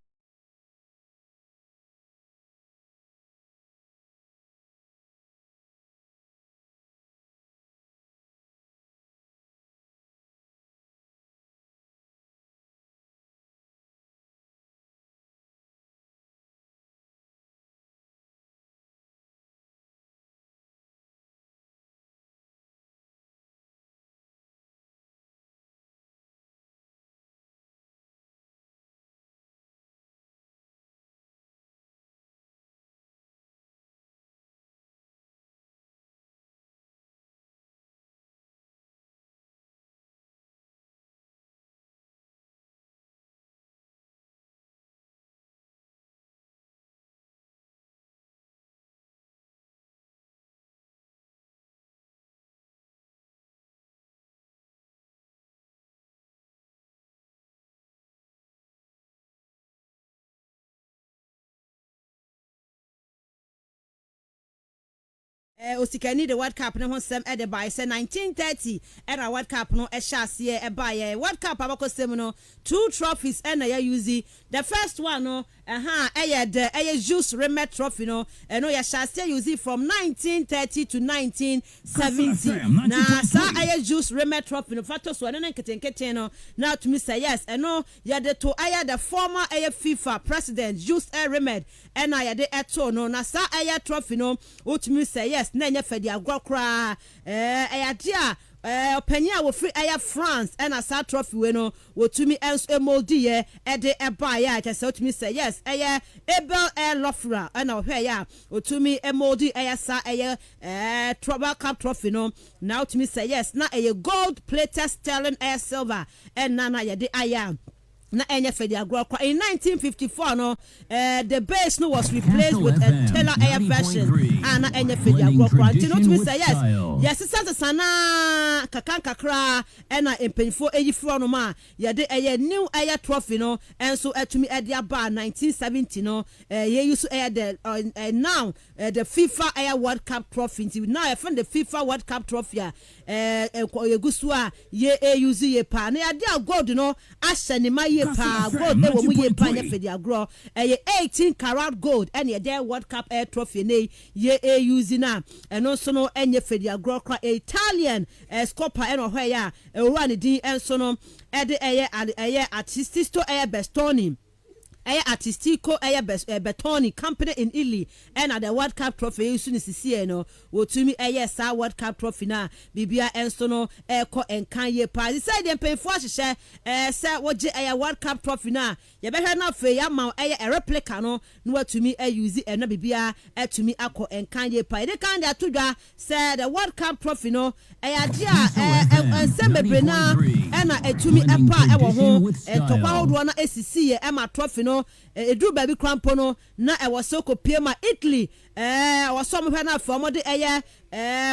Osikani the World Cup no sem e de by say 1930 era World Cup no e shase e by World Cup abako sem no 2 trophies e na ya use the first one no the Jules Rimet trophy no e no ya shase use from 1930 to 1970 na sa Jules Rimet trophy no factor so na nketen no now to me say yes e no ya de to the former FIFA president Jules Rimet e na ya de eto no na sa trophy no to me say yes na nya fedi agwakra dia openya wo free France and a sa trophy we no wo tumi emoldi ye e de eba ya I say to me say yes Abel Lofra and hwe ya wo tumi emoldi sa Trouble Cup trophy no now to me say yes na gold plated sterling silver and nana ye de na enya fedi agro in 1954 no the base no was replaced with a Taylor air version and na enya fedi agro until no me say yes sana kakan kakra and na empenfo eyifro no ma ye de new air trophy no and so atumi e de aba 1970 no ye use the now the FIFA Air World Cup trophy now I find the FIFA World Cup trophy ye gusua ye use ye pa na ye de gold no ahye ni ye pa gold e wo mu ye pa nya fedi agro 18 karat gold and ye there World Cup air trophy ne ye using na and also no enye fedi agro kra Italian scopa and ohwe ya e run din enso no e de artististo bestoni artistico betoni company in Italy and at the World Cup trophy soon is no wotumi sa World Cup trophy na bibia enso no ko enkan ye pa say dem pay for hye say woje World Cup trophy na ye be hwe na fe ya ma a replica no no watumi use na bibia etumi akọ enkan ye pa de kan da tudwa say the World Cup trophy no ade a sembebre na na etumi epa e wo ho tokwa hodo na esisi ye ma trophy no edru baby crampo no na e was so kopie ma Italy was some na for mo de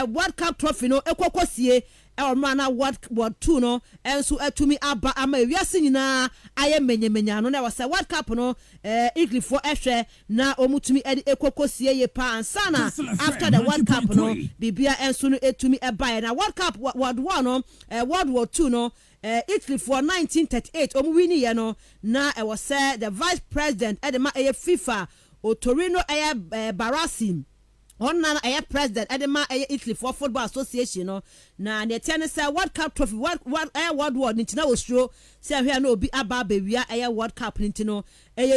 World Cup trophy no ekokosie na World 2 no enso atumi aba ama wiase nyina aye menyemenya no na was World Cup no Italy for ehwe na omutumi ekokosie ye pa ansana after the World Cup no bibia enso no etumi eba na World Cup World 1 no World War 2 no Italy for 1938 omu wini ye no na e was the vice president edema FIFA Otorino Barassi Onna president edema Italy for Football Association no na ne tene say World Cup trophy World War nti na wosro say hwe na obi aba bewia World Cup nti no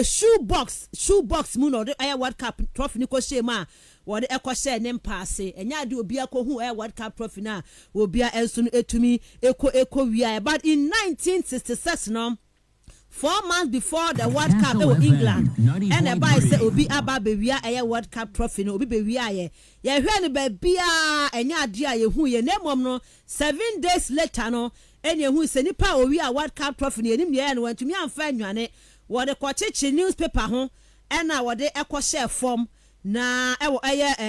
shoebox mu no de World Cup trophy ni ko shema what the echo share name pass and ya do be a who World Cup trophy na will be a elson etumi echo we but in 1966 no 4 months before the World Cup in England and a buy say obi aba be we a World Cup trophy no obi be we ye hwe ne ba bia enya dia ye hu ye nemom no 7 days later no enya hu se nipa owi a World Cup trophy ne nim ye no wantumi amfa nwane wo de kwacheche newspaper ho na wo de echo share form na ewo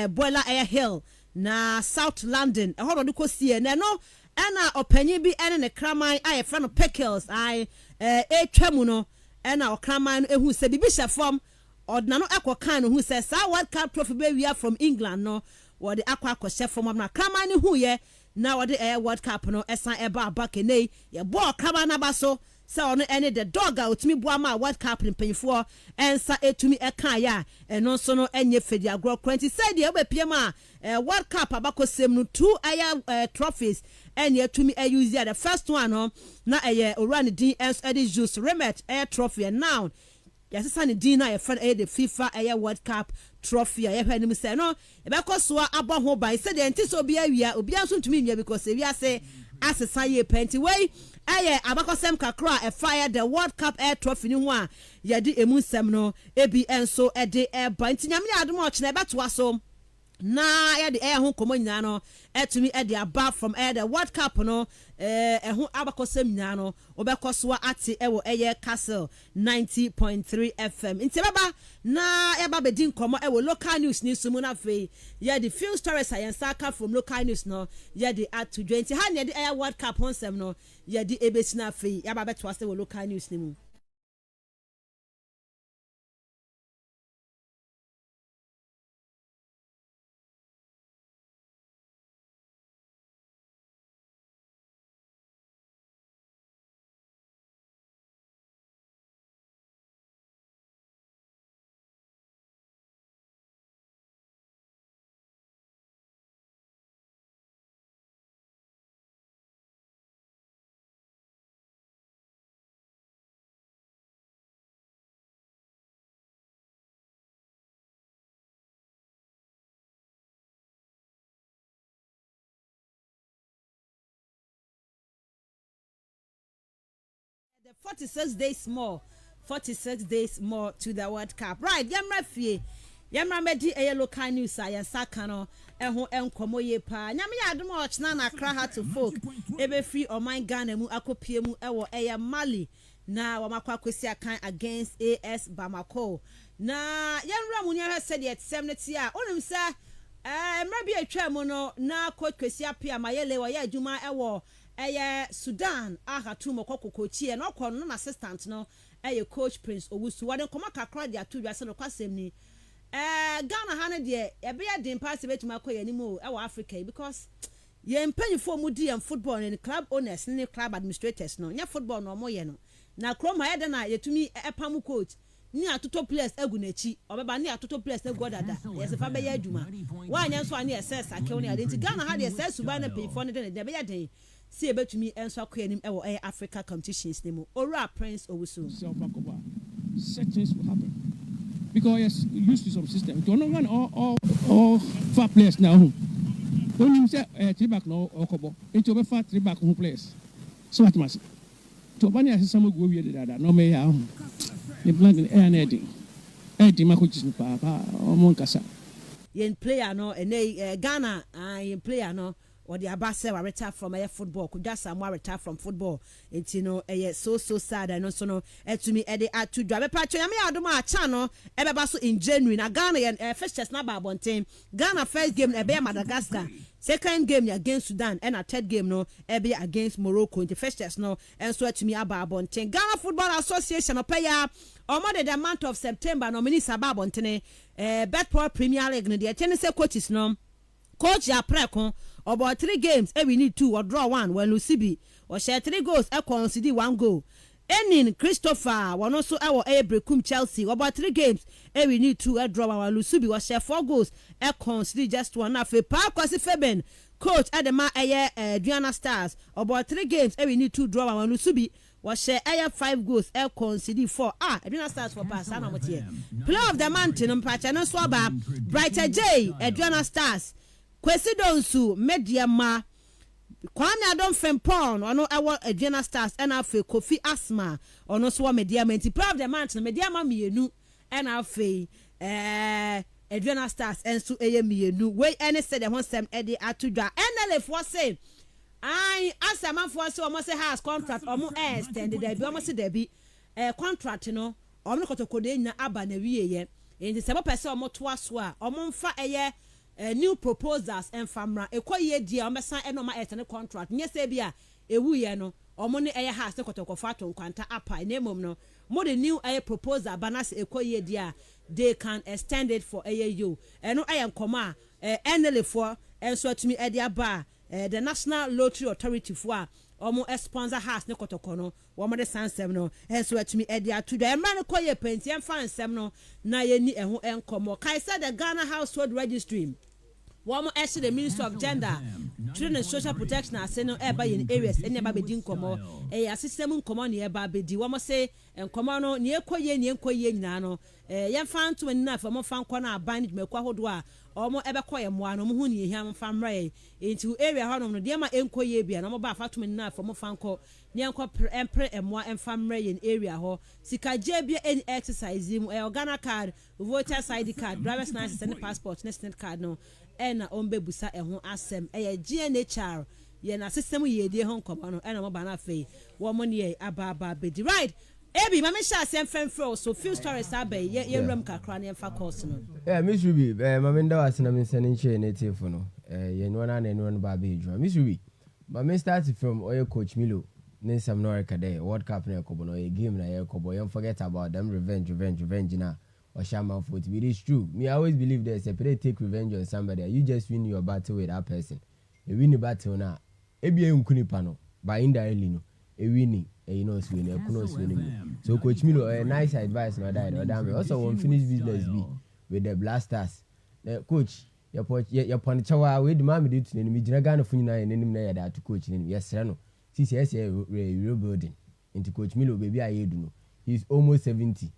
boiler hill na South London hold on ko sie na no na opanyi bi ene ne kraman aye fra no pickles etwamu no na okraman ehu se bibi hye form odna no ekokan no hu se sa World Cup trophy be we are from England no wo de akwa hye form na kraman hu ye na wo de World Cup no esan eba abakene ye bo kraman na ba so say on any the dog out me boama World Cup in penfo ensa etumi ekan ya eno so no enye fedi agro 20 say de obepiem World Cup abakosem no 2 trophies enye etumi use the first one no na orani din ens edit juice remet trophy and now yes san din na the FIFA World Cup trophy ye hwanim say no e be koso abo ho ban say the entiso obi awia obi anso ntumi nwia because we say asesa ye penti way abakosem kakra fire the World Cup air trophy ni ho a ye di emunsem no ebi enso de ba ntinyam ya adom o chena betoa so na ye de ho komo nyina no etumi de aba from the World Cup no ho abakosem nyina no obekoso ate ewo Castle 90.3 FM nti baba na e ba bedin komo ewo local news ni sumu na fe ye the few stories science aka from local news no ye the at to 20 ha ne the World Cup onsem no ye the ebesina fe ya ba beto ase wo local news ni mu. The 46 days more to the World Cup. Right, yamra fie. Yamra medi local news a yasaka no eho enkomo ye pa. Nyame ya adom o chna na Accra Heart to Folk. Ebe free o man Ghana mu akopie mu ewo Mali na wamakwa kwesi akan against AS Bamako. Na yamra mu nya said yet 70 a onum sa mra bi atwa mu no na coach kwesi apia mayele wa ya adwuma ewo Sudan ahatu kokochi no kono na assistant no coach Prince Owusu wade koma kakra dia to dwase no kwasem ni Ghana ha ne de ebe ya den pass betuma koye ni mo Africa because ye mpanyfo mu di football ni club owners ni club administrators no nya football no mo ye no na Chrome ha de na yetumi epam coach ni atoto players egu na chi obeba ni atoto players egu dada yes fa be ya adwuma wanya nso ani SS akew ni ade Ghana ha de SS suba na pay for ne de be ya den see betumi enso akoya nim ewo Africa competitions ni mu Ora Prince Owusu such things will happen because yes used to some system to not run all far players now when you say three back no okobo into be far three back home players so what must to bani asem go wie dada no me ya the blank in air netting ma coaches ni pa o kasa yen player no Ghana yen player no or the abase wa retire from football could just some retire from football and you know so sad and also no to me e dey atu dwa be patcho ya me adom a cha no e be ba so in January na Ghana yen first test na ba bonten Ghana first game e be Madagascar second game against Sudan and a third game no e be against Morocco in the first test no and so to me aba bonten Ghana Football Association opaya omo the month of September no minister aba bonten Betport Premier League no the tennis coaches no coach ya preko about 3 games we need 2 or draw 1 when Lucibi or share 3 goals concede 1 goal Enin Christopher one also our Brekum Chelsea about 3 games we need 2 draw 1 Lucibi or share 4 goals concede just 1 afi pa kwasi Feben coach Adema Diana Stars about 3 games we need 2 draw 1 Lucibi was share 5 goals concede 4 Adriana Stars for pass na mo tie player of the month no mpacha no so ba Brighter J Adriana Stars Kwesi Donsu Mediama Kwame Adom Fempon ono ewo Adriana Stars and afi Kofi Asma ono so Mediama nti player of the month no Mediama mienu and afi Adriana Stars enso eye mienu we any said the one sem e dey atudwa NLF for say I asama for say omo say has contract omo extend there bi omo say there bi contract no omo kotokode nya aba na wiye ye nti se bo pese omo to aso a omo mfa eye new proposals and famra ekoye dia omesan enoma etene contract nye se bia ewu ye no omo ne eye has kotokofa to nkwanta apa na emom no mo the new proposal banas ekoye dia they can extend it for eye you eno eye nkoma NLA for enso atumi e dia ba the National Lottery Authority for omo sponsor has ne kotokono wo mo de sansem no enso atumi e dia to the man koye penti en fan nsem no na ye ni eho enkomo kai said the Ghana Household Registry Wamo actually the Minister of Gender, Children and Social Protection as no eba in areas any eba bedin komo system komo ni eba bedi wamo say komo no ni ekoye nyina no ye fan to na for mo fan kona aban me kwa hodo a omo ebe koye mo ano mo hu ni ehia mo fan mra into area hono no de ma enkoye bia no mo ba fato na for mo fan ko ni enko empre emo enfam mra in area ho sika je bia any exercise mu organa card voter ID card driver's license and passport national card no ena ombe busa ehun asem GNHR ye na system ye die hon komo no ena mo ba na fe wo mo ne aba bedi right ebi ma me sha asem femfro so few stories abai ye ram kakra na emfa course no Miss Rubby ma me nda wasena me nsane nche native no ye no na no ba be edwa Miss Rubby ma me start from oyo coach Milo nin some no rekade World Cup na kobo no ye game na ye kobo you forget about them revenge na or shaman foot. It is true. Me, I always believe there's a separate take revenge on somebody. You just win your battle with that person. You win the battle now. Ebi unkuni pano, but indirectly no. A winning, you know, swing, a close winning. So Coach Milo, a nice advice, no died or damn. Also, one finished business be with the Blasters. Coach, your Ponichawa, with the mammy did to me, Dragana Funina and enemy that to coach him. Yes, no. CCS rebuilding into Coach Milo, baby, I do know. He's almost 70.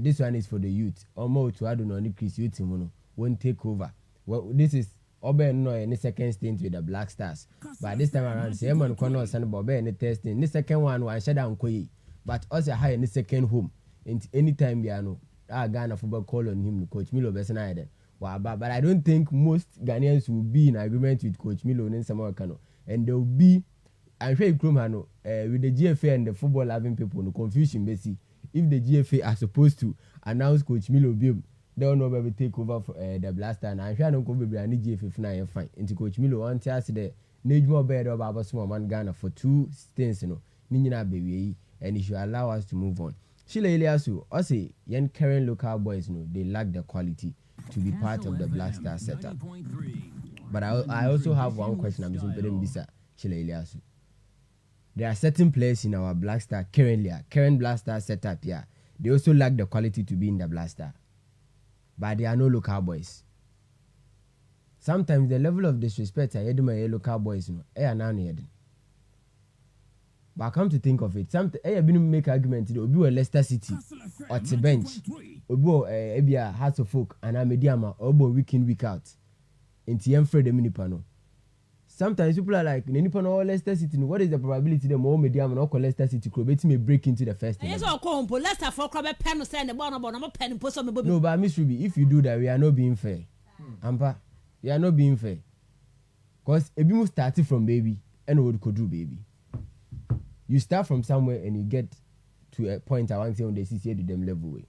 This one is for the youth. Almost to add on Chris youth won't take over. Well, this is Obe no any second stint with the Black Stars. But this time around, Simon Connor and Bobe any testing. The second one shut down Koyi. But also high in the second home. Anytime we are no Ghana football call on him, Coach Milo Besanaide. Wow, but I don't think most Ghanaians will be in agreement with Coach Milo and Samuel Kano. And there will be I'm sure Krumano with the GFA and the football loving people, no confusion basically. If the GFA are supposed to announce Coach Milo Bill, they don't know where we take over for, the Blaster. And I'm sure I don't go be any GFA for fine. Into Coach Milo, on us the need more better about small man Ghana for 2 stints, you know, Nina baby, and it should allow us to move on. Sheila Eliasu, I say, young current local boys, you know, they lack the quality to be part of the Blaster setup. But I also have one question. I'm just going to Sheila Eliasu. there are certain players in our Black Star current Black Star setup here. They also lack the quality to be in the Black Star. But they are no local boys. Sometimes the level of disrespect I hear my local boys, but come to think of it, sometimes I have been make argument to be a Leicester City or the bench, obo ebia Hearts of Folk and Amediama obo week in week out. Into Yemfred the Minipano. Sometimes people are like, Nenipano or Leicester City. What is the probability that more Medium or Leicester City could may break into the first? Yes, or comp Leicester for Club pen send the bonnet pen post on the no, but Miss Ruby, if you do that, we are not being fair. Ampa, we are not being fair. Because if you started from baby, and what could do baby. You start from somewhere and you get to a point I want to say on the CCA to them level way.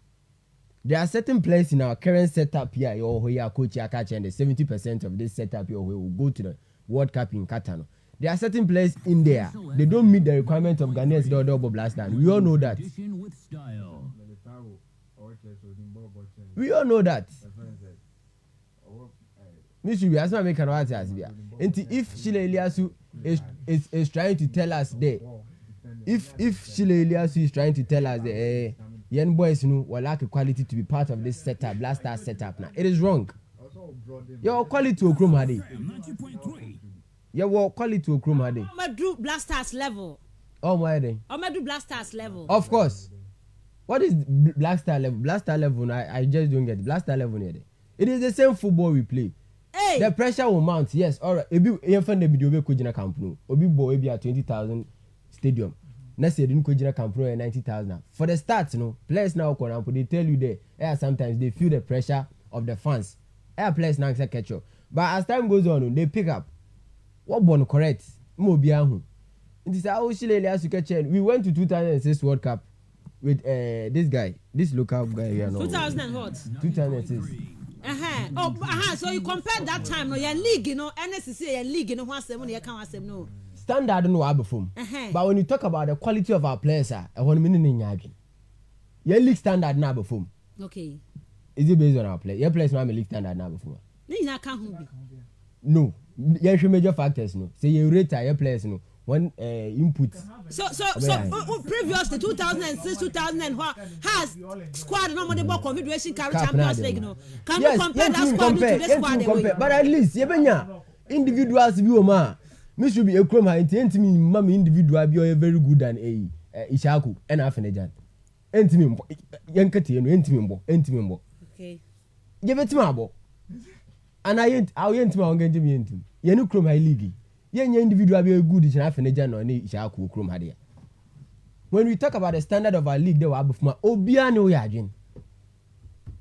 There are certain players in our current setup here, your coach catch and the 70% of this setup here will go to the World Cup in Qatar. There are certain players in there. They don't meet the requirements of Ghanaians double blast. We all know that. We all know that. Miss Ruby, as I make an answer as here. And if Shile Eliasu is trying to tell us there, if Shile Eliasu is trying to tell us the young boys will lack a quality to be part of this setup, Blast Star setup now, it is wrong. Your quality to Okromade. Your quality to Okromade. I'm do Blast Stars level. Oh my day. I'm do Blast Stars level. Of course. What is Black Star level? Black Star level, I just don't get it. Black Star level near there. It is the same football we play. Hey. The pressure will mount, yes. All right. If you find the video, we camp no. Obi boy be at 20,000 stadium. Next year, didn't go camp no at 90,000. For the start, players now come they tell you there. Sometimes they feel the pressure of the fans. Players now catch up. But as time goes on, they pick up. What born correct? Mobiahu. It is how we went to 2006 World Cup with this guy, this local guy here. 2000 and what? 2006. So you compare that time, your league, NSC, your league, no. Standard no abofum. But when you talk about the quality of our players, I want to mean your league standard na abofum. Okay. Is it based on our play? Your players now league standard na abofum. No. Your major factors no. Say you rate your players no. One input. So previous the 2006 2001 has squad no more ball confederation carry Champions League no. Can you compare that squad to this squad? But at least yebenya individuals bi o ma. Miss Rubby Ekroma intimi mama individual bi o very good than Ishaku and Afenejan. Entimi mbo yankati no entimi mbo. Okay. Yebeti abo. And I yentimi on gentimi yentimi. Yenu Kroma league. Yenye individual be good in Afenejan or ni Ishaku Krom hadia. When we talk about the standard of our league, they were before Obia no yajin.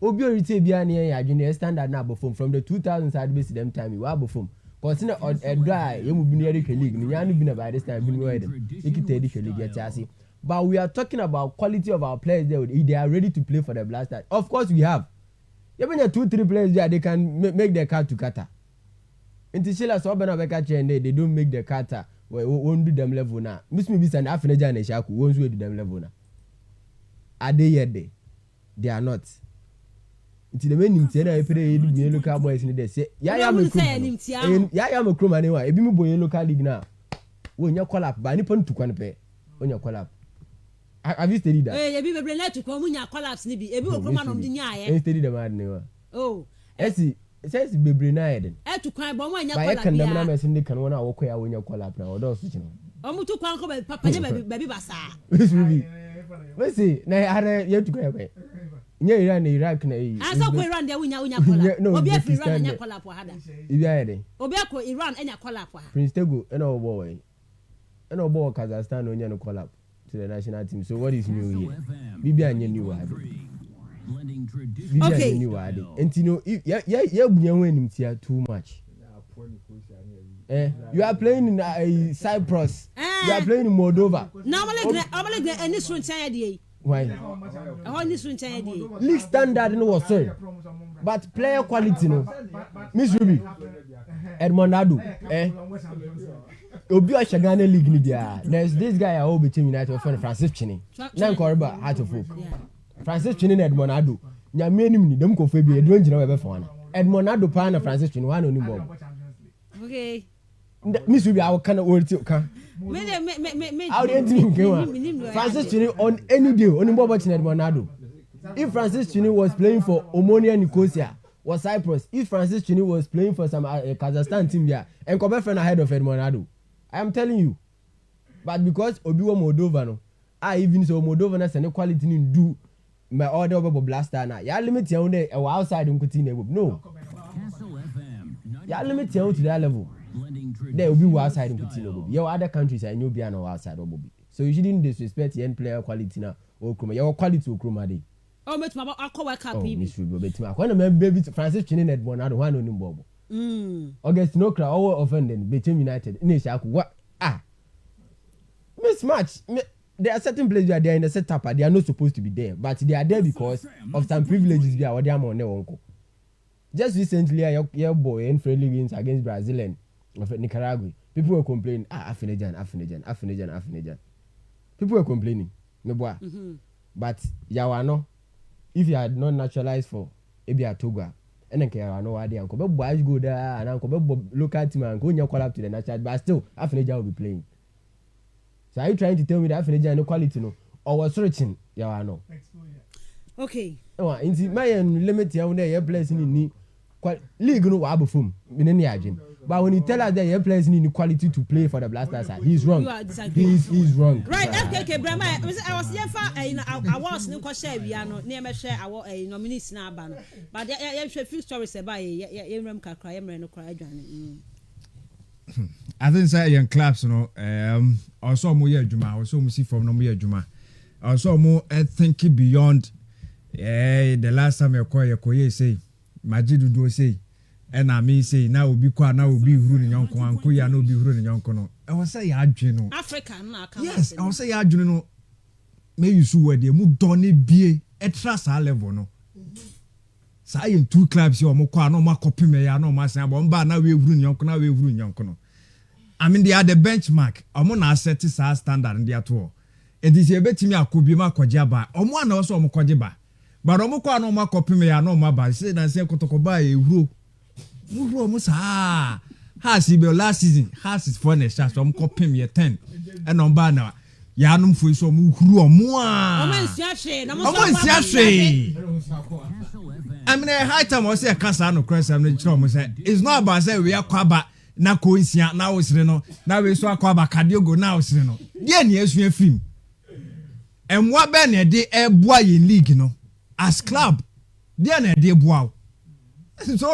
Obio rite bia ne yajin standard na before from the 2000s had base them time we were before. Consider a dry you be near the league. Nyanu been by this time been waiting. League. But we are talking about quality of our players there. They are ready to play for the Black Stars. Of course we have. Even the 2-3 players there, they can make their car to Qatar. Until Sheila Sobana Beka and they don't make the Qatar. We won't do them level now. Miss me be an Afeneja and Shaku won't do them level now. Are they yet there? They are not. Until the men in Tiana play local boys in the say, I am a crew anyway. If you boy local league now, when you call up by any point to pay when you call up. Have you studied that? Eh, you be let to come when you collapse nibi. Ebi o come on the nya eh. Study the man newa. Oh. Esi, says bebre na eden. Eh to kwan bo when you collapse. Ba can dem na mesin de kan wona wo ya when you collapse na odo so chino. Omu to kwan ko papa nya baby basa. Miss Rubby. Mesi, na are ye to kwan kwan. Nye Iran na Iraq na yi. Asa ko Iran dia unya collapse. Obi afi Iran nya collapse hada. Ibi ayede. Obi ko Iran enya collapse ha. Prince Tego ena obo we. Ena obo Kazakhstan onya no collapse to the national team. So what is new here? Bibi anya new word. Okay. New word. And you know, ya bunya wenim tia too much. You are playing in Cyprus. You are playing in Moldova. Normally any soon chanya dey. Why? League standard no was sorry. But player quality no. Miss Rubby. Edmondado. Obi Ashagane League ni dia. There's this guy I hope between United friend Francis Chini. Nan Koriba Heart of Folk. Francis Chini and Edmondado. Nyame nim ni dem ko fe bi edwan gina we be fa na. Edmondado pa na Francis Chini wa no ni bob. Okay. Miss Rubby, I will kind of word to come. How did you Francis Chini on any day, only more watching at Monado. If Francis Chini was playing for Omonia Nicosia, was Cyprus, if Francis Chini was playing for some Kazakhstan team there, and come friend ahead of Edmonado. I am telling you. But because Obiwa Moldova, no, I even so Moldova has an quality in do my order of blaster now. Ya limit your own day outside in Coutinho. No. Ya limit your own to that level. There will be outside in Coutinho. Your other countries I know be no outside of Bobby. So you shouldn't disrespect the end player quality now. Or your quality will come day. Oh, but my uncle work happy. Miss Rubby, when a man baby Francis Chinin at one other one on him Bobo. August no crowd all offended between United. Nisha, what? Mismatch. There are certain places where they are in the setup, they are not supposed to be there, but they are there because of some privileges. They are what they are on their uncle. Just recently, your boy in friendly games against Brazil and Nicaragua, people were complaining. Afinajan. People were complaining. No boy. But Yawano, if you had not naturalized for Ebia Toga, and then Kayano idea, Uncle Boys go there and Uncle Bob look at him and go in your call up to the national, but still, Afinajan will be playing. So are you trying to tell me that Afinajan no quality no? Or was searching Yawano? Okay. Oh, in my limit, you are placing in the league no wabufum in any agent. But when you tell us that you're playing in quality to play for the Blasters, he's wrong. He's wrong. Right, okay, Brahma. I was here for I was no share we are no near me share our nominees now ban. But there are a few stories about Yemrem Kakra, Yemren cry. I think say young clubs, you know, also more Juma, also we see from no more Juma. Also more thinking beyond the last time you call your Koye say, Majidu do say. And I may say now will be quiet, now will be running young and Kuya no be running young cono. I was say Adreno. African, yes, I was say Adreno. May you sue where they move Donny be a trust our level no. Say in 2 clubs you are more no more copy me, no mass and bomba now we run young now we run young cono. I mean they are the benchmark. I'm on set is our standard in their tour. And this year bet me I could be my kojaba. One also mokojiba. But Omoko no more copy me, no more by say and say Kotokoba a rule. Has he be last season has his furnace just copy me 10 and on banner yanum for so muhru mo I mean high time was say kasa no cross am no chiro mo say it's not about say we akwaba na ko nsia na osire no na we so akwaba kadiogo na osire no dey na esua film emwa be na de eboa yin league no as club dey na de eboa. So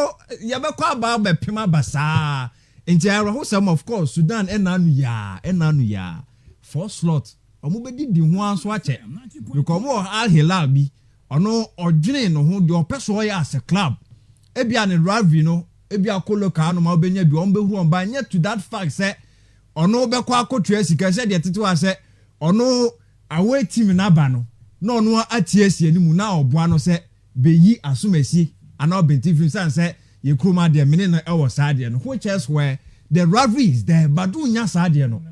yabekwa ba pema basa enti aroho some of course Sudan enanu ya 4 slot omo bedi di ho anso ache because mo Al Hilal bi ono odwene no ho de opeso ya as a club ebia ne rivalry no ebia koloka no ma obenya bi ombe hu omba nya to that fact say ono bekwa akotu asika say de tete wa say ono away team na ba no na ono atie asie ni mu na oboa no say beyi asomasi and all been different say you kroma de mini na e was side no which is where the rivalry is there but do nya side no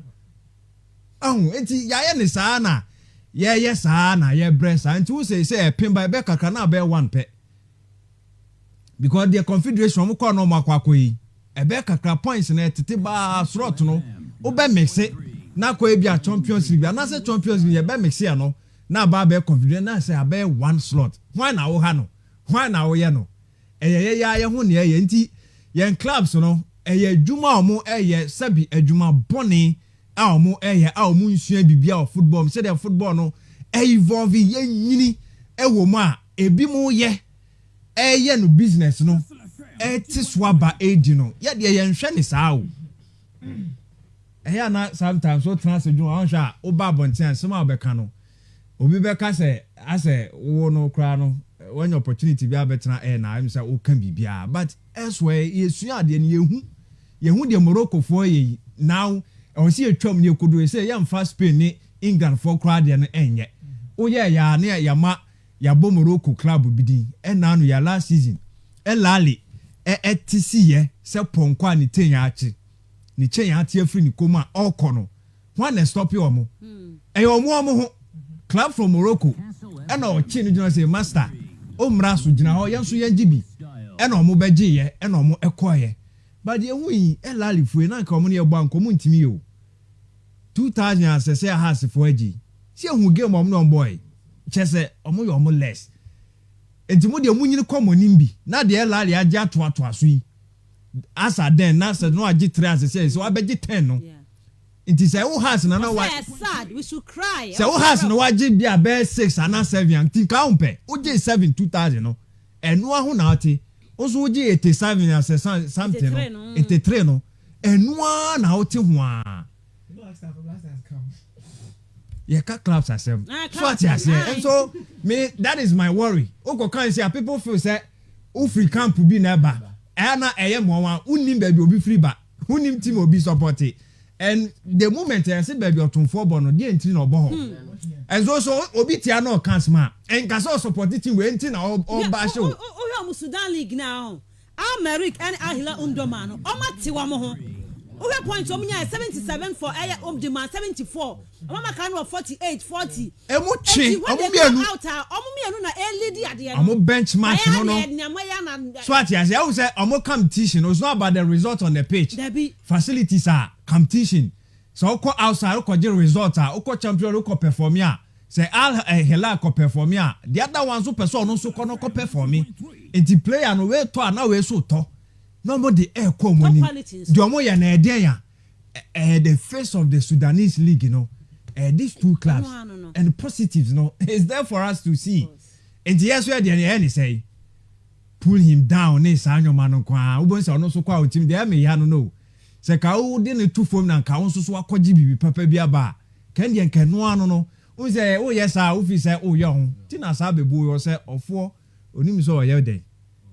enti ya ne saa na ye saa na ye breast and who say pin by be kakra na be one pe because the confederation mo ko no makwa yi e be kakra points na tete ba slot no o be mix na ko e bia Champions League na say Champions League ye be mix ya no na ba be confederation na say be 1 slot why na wo ha no why na wo ye no ye ho ne ye nti ye clubs no ye adwuma omo ye sabi adwuma bone a omo ye a omo nsua bibia of football say the football no evolve ye nyini wo mo a ebi mo ye no business no ti swaba age no ye de ye nhwe ne saa o na sometimes so transfer adwuma on sha o ba bonten some abeka no obi beka say ase wo no kra no when opportunity be abetna na I'm say o kan bibia but elsewhere yesu ade ne yehu de Morocco for ye now I see a twam ne kodo say yam fast Spain ni England for crowd de no enye o ye ya na ya ma ya bo Morocco club bidin na no ya last season lali TC ye se ponkwa ni tenya achi ni chen ati afri ni koma okono why na stop you omo omo ho club from Morocco na o chi ni say master o mra so gina ho yenso yan gibi na omo beje ye na omo ekoye but the we elali fu na nka omo ne bank omo ntimi o 2000 asese has for agi see hu game omo no boy chese omo yo omo less enti mo de omo nyini komoni mbi na de elali age ato aso yi asa den na se no agi 3 asese so abegi 10 no enti say who has na wa sad we should cry say who has no agi bia be 6 and 7 anti ka umpe oje 7 2000 no enu ahu na ati ozo oje 87 asese something no 83 no enu na oti ho a yeah, clubs are same. So what you say? And so me, that is my worry. Oko kan say people feel say free camp be never. Ana eye mo wan unim baby obi free ba. Unim team obi support it. And the moment I say baby otunfo bo no dey ntin no bo ho. And so obi tia no kan ma. En ka so support team we ntin na o ba show. O ya Sudan League now. America and Ahila Undomano. O ma ti wa mo ho. We point so many 77 for area of demand 74. Mama can 48 40. Emuchi omumienu na lady at the end. Omo benchmark no. So what you say? I say omo competition. It's not about the result on the pitch. Facilities are competition. So oko outside oko get result oko champion oko perform ya. Say Al Hilal ko perform ya. The other ones who person no so ko perform. Enti player no we to na we so to. Nobody air come money. Jomo ya na eden ya. The face of the Sudanese league, you know. These two clubs and the positives, no, it's there for us to see. And yes, we are the end say pull him down. Ne sanyo mano kwa. Ubon sa ono so kwa team. There me ya no. Se ka u de two form na ka onso so akwaji bibi papa bia ba. Kan de nka no ano no. U say oh yes ah u fi say oh ya ho. Ti na sa bebu yo say ofo onim so ye den.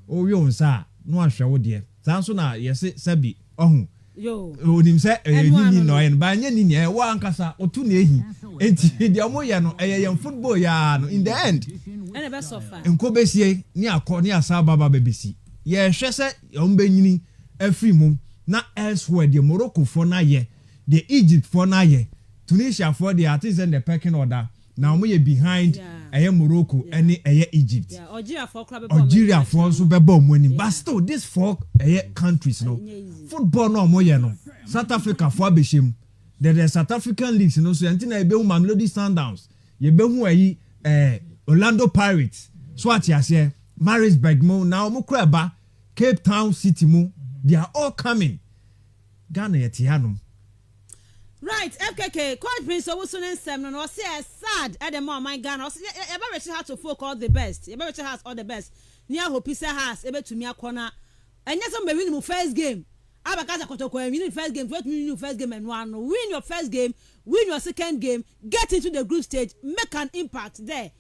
O yo nsa no ahwe wo de. Sanso na yesi sabi ohun. Yo onim say ni no yen ba nya ni wa ankasa otu na ehi enti de omo ye no eye football ya no in the end and be suffer enko besie ni akọ ni asa baba bebesi ye hwe se ombe nyini afri mum na elsewhere the Morocco for na ye the Egypt for na ye Tunisia for the artists and the pecking order now omo ye behind Morocco and Egypt Algeria for so be bom wani but still this four countries no football no mo ye no South Africa for abeshim there South African leagues no so antina e be hu Mamelodi Sundowns ye be hu Orlando Pirates so at ya say Maritzburg mo now mo kra ba Cape Town City mo they are all coming Ghana yet hanom. Right, FKK, Coach Prince Owusu Nsem no say sad at the mom my Ghana. You better have to focus all the best. You better has all the best. Nia Hopisa has able to me a corner. And yes, I'm winning my first game. Abakaza Kotoko win first game, win your first game and win your first game, win your second game, get into the group stage, make an impact there.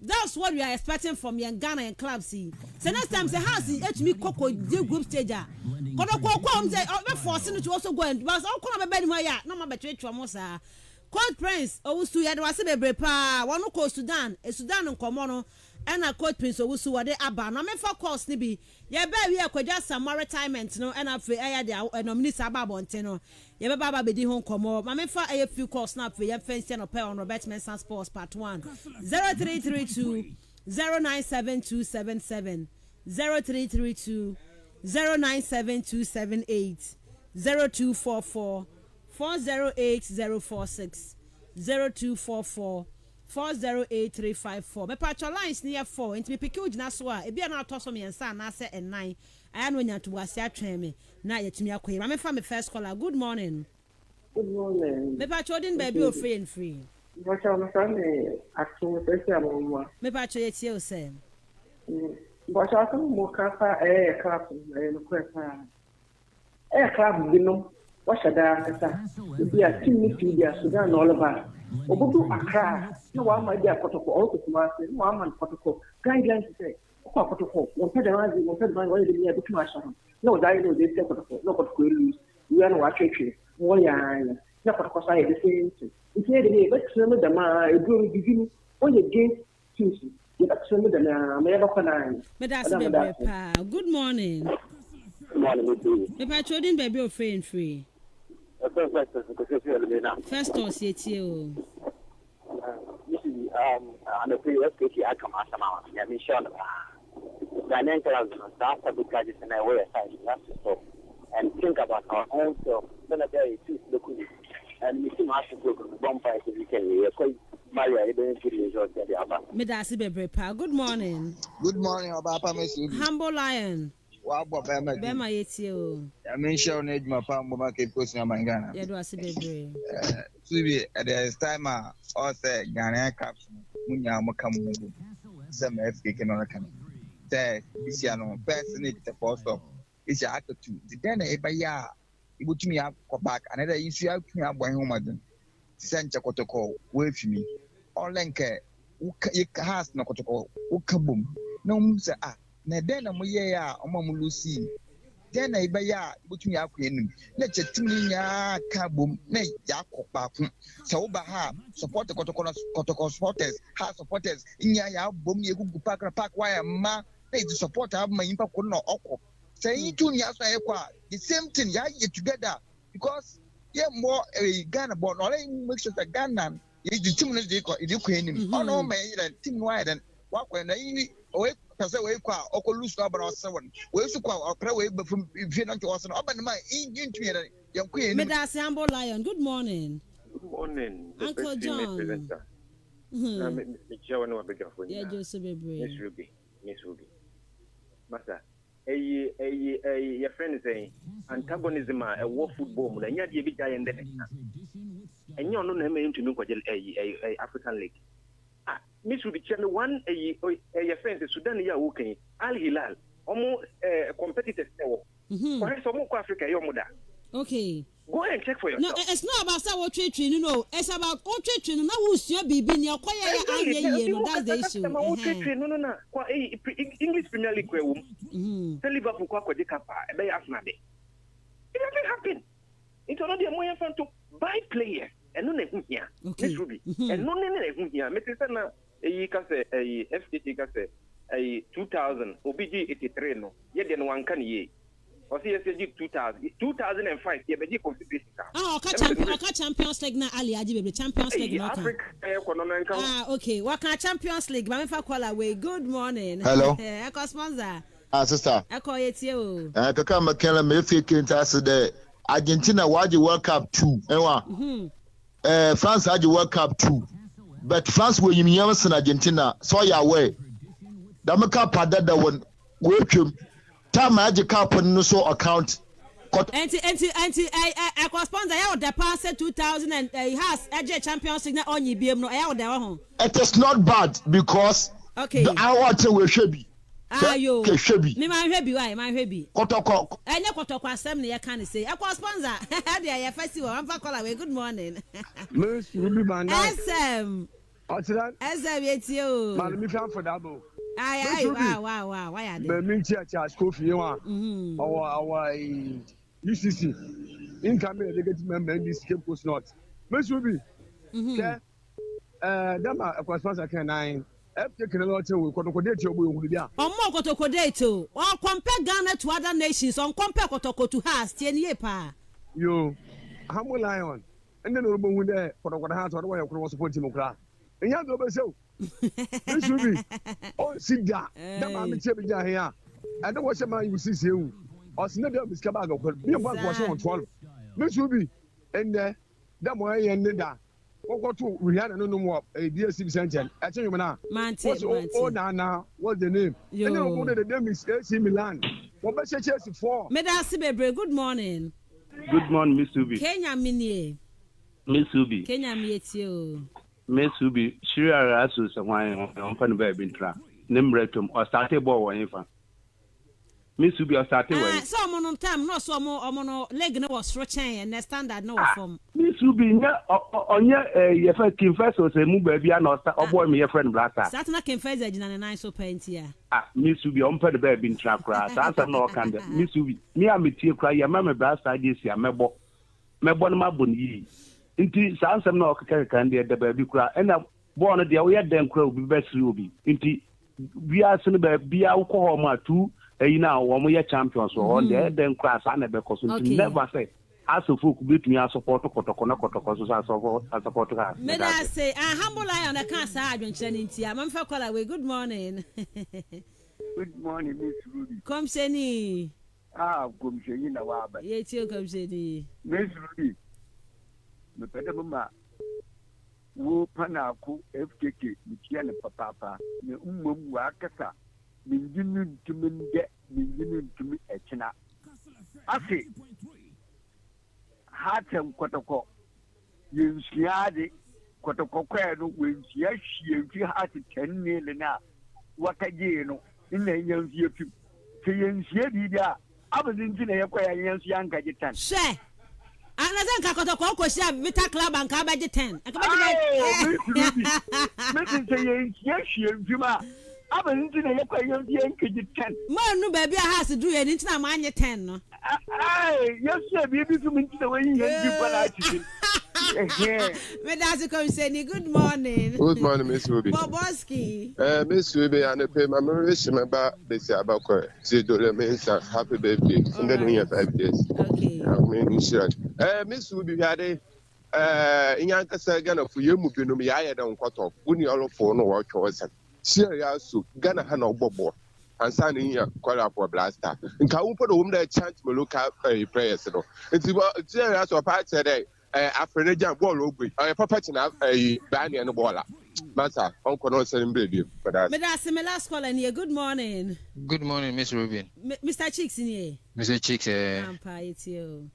That's what we are expecting from young Ghana and club C. So next time say has it me Coco the group stage. Kono say forcing to also go and but all come be my ya no ma betray mosa. Coach Prince Owusu ya was be pa one ko Sudan nkomo no and a Coach Prince Owusu wade aba na me for course ni bi ye be we akwadwa some retirement no and afi aya de nominate aba bonte no ye be baba be di ho nkomo ma me for aya few course na afi ye fancy no pay on Robert Mensah Sports part 1 0332 097277 0332 097278 0244 408046 0244 408354 me patch lines near 4 enti me pick you gina so a e bia na to so me nsa na se ennan aya no nya to wase atwen me na yetumi akoyi me fa me first caller. Good morning. Good morning. Me patch odin baby o free and free. What am saying? Action special mama. Me patch yetie o say. But I come more kapa club no kwapa. Club bino. What should I say? Be a team media Sudan all about. Obudu Accra, no one might be a protocol, also to master, no one protocol, guidelines to say, protocol, one federal, one federal, one year to master. No, I know they say protocol, no protocol, we are no actually, one year, no protocol, I the same thing. It's here the day, but some of them are doing on the game Tuesday. Good morning. Good morning, me patch odin baby o free and free. First toss yet you. On the previous case, I come as a man. I mean, sure. The name of the staff of the gadgets and I wear a size. That's so. and think about our own self. Then there is the cool. And we seem to go to bonfire if we can. We are quite Maria, I don't get results at the Abba. Medasi Bebre, good morning. Good morning, Obapa Miss Rubby. Humble Lion. Wabo Bema yetio. I mean, show age my palm, Mama post in Mangana. Yeah, do I see Bebre? Subi, at the time, I say Ghana caps, Munya Makamu, some FK can say, this year, no, personally, the post of it's your attitude. The dinner, a ya, it would me up back, another issue out me up by home. Send Chakotoko, wait for me. All Lenke, has no Kotoko, Ukabum. No, Musa, na then I'm ya, Lucy. Then I buy ya, which me up in. Let your Timinia Kabum, nay, Yako Bakum. So Baha, support the Kotoko supporters, have supporters in ya, boom, you go park, wire, ma, they support my impact could not occur. Say, 2 years, the same thing, ya, together, because. Yeah, more a Ghana born, or make sure that Ghana is the team is the oh no, man, team wide and what when I away, or lose number or 7. Where's the call or pray away from Vienna to us and open my into your queen. Medasi Humble Lion, good morning. Good morning, Uncle John. Yeah, Joseph Bebre. Miss Rubby. Master. Your friend is saying antagonism a war football and yet you be giant and you're not naming to look at a African League. Miss Rubby channel 1 your friend is Sudan ya working Al Hilal almost competitors for some Africa your mother. Okay. Go and check for yourself. No, it's not about Sawa training, you know. It's about all training. Now, who's your baby? You're quite that's the issue. No. English Premier League, tell Liverpool, it doesn't happen. It's already a more fun to buy players and no name here. Miss Rubby. And no name here. Mr. You can say a FTT can say a 2000, OBG 83, no. Yet then one can ye. Or CSG 2005, yeah, but you consider Champions League na Ali Ajibe Champions League no okay. What can Champions League? Mama fa call away. Good morning. Hello. Eko sponsor. Sister. Eko yeti o. Kaka Makela me fi kenta de Argentina waji World Cup 2. France waji World Cup 2. But France will yimiyam in Argentina. So ya way. Damaka pada da won we time I cap on so account. I correspond. I the past 2000 and has a Champions League on you be no. It is not bad because okay. I want to we should be. Ayo. Should be. Me man heavy why man heavy. Kotoko. I know Kotoko assembly I can say. I correspond. There festival. I'm for call away. Good morning. Miss Rubby man. SM. What's that? SM it's you. Man, me fan for double. Aye, wow. Why are they? The Minchia Coffee, our UCC. Income, they get member in this Cape Coast North. Miss Rubby. Dama, a response I can nine. Taking a lot to Kotoko your will be there. On more Kotoko or compare Ghana to other nations on compare Kotoko to us, 10 years pa. You, Humble Lion, and then we'll be there for the house or the way I was supporting Mokra. And you have to so. This will be oh, sit down. That man, me check down here. I don't watch a man you see you. Or snap up his cabago, but me one was on 12. This will be and that way and that. What to we had no more a DSC Center. I tell you now. Oh, now, what's the name? And then the name is AC Milan. What about Chelsea for? Medasi Bebre, good morning. Good morning, Miss Rubby. Kenya Mini. Miss Rubby. Kenya Mietio. Miss Rubby, she are so someone on Penny Tra. Nimbratum or started ball or anything. Miss Rubby or started way. Some on time, no, some more leg no was for chain and the standard no form. Miss Rubby, on your first confess was a move baby and or boy, me a friend brother. Saturday confess in a nice paint here. Miss Rubby on Penny Baby Trap grass. Answer no kind. Miss Rubby, me and me tear cry, your mamma brother, this year, my boy, my bonny. Inti sansa no can the baby cry and born the way them crow be best Ruby. Inti we are seen by be alcohol ma too. Now one we are champions or on there then crash and because never say as a folk beat me as support Kotoko as support her. May I say Humble Lion I can't say I've been training here. I'm for call away. Good morning. Good morning, Miss Rubby. Come Seni. Gumshe na waba. Yes, you come say Miss Rubby. The pedamma. Wo panaku FKK, Michiana papa, the wakasa, Minjin to Minde, Minjin to me Echina. Asi Hatem Kotoko. You see, Kotoko, when she had 10 million now. What again in the young year to Yensia, I was in the young Gajetan. Share. Another Kakotoko question, Vita Club and Cabbage 10. Yes, Juma. I was in the young Gajetan. No baby has to do it into a man 10. Yes, sir, baby, to me the way you Good morning. Good morning, Miss Ruby. Boboski. Miss Ruby, and I pay my wish about this about her. She do the mensa happy birthday. And then we have 5 days. Okay. I mean, sure. Miss Ruby, we had in Yankasa Ghana for you, Mubinumi, I don't cut off. When you all for no watch was serious, Ghana had no bobo. And signing here, call up for blaster. And can we put a woman that chance to look out prayers? It's serious or part today. Afreneja ball ogbe property na ban and baller matter uncle no send baby for that. Me last call and here. Good morning. Good morning, Miss Rubin. Mr. Chicks in here. Mr. Chicks it's you.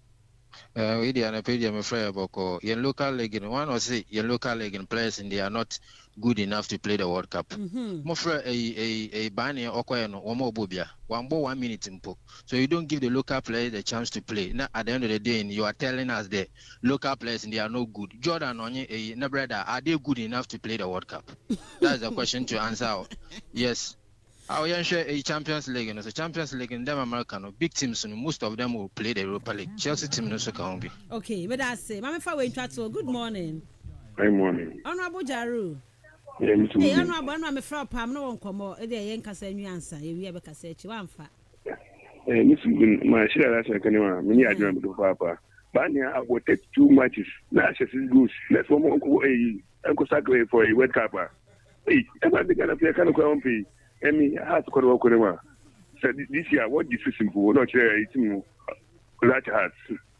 We are pay me free about your local league one or say your local league players and they are not good enough to play the World Cup. Mo free a ban or one more bobia 1 minute impo. So you don't give the local players the chance to play. Now at the end of the day, you are telling us the local players and they are no good. Jordan Onye a brother, are they good enough to play the World Cup? That's the question to answer. Yes. Our young share a Champions League and as a Champions League in them American big teams and most of them will play the Europa League. Chelsea team no so can be. Okay, but I say, Mama Fawe Trato, good morning. Good morning. Honorable Jaru. Hey, Honorable, I'm a frog palm, no one come out, a yanka say you answer, you ever can say you one fat. Miss Rubin, my share as I can many I dream to Papa. Banya, I will take 2 matches. That's just good. Let's one more Uncle Saturday for a World Cup. Hey, everybody gonna play kind of pay. I mean, I have to call over. So this year, what this is simple, not share it to large hearts.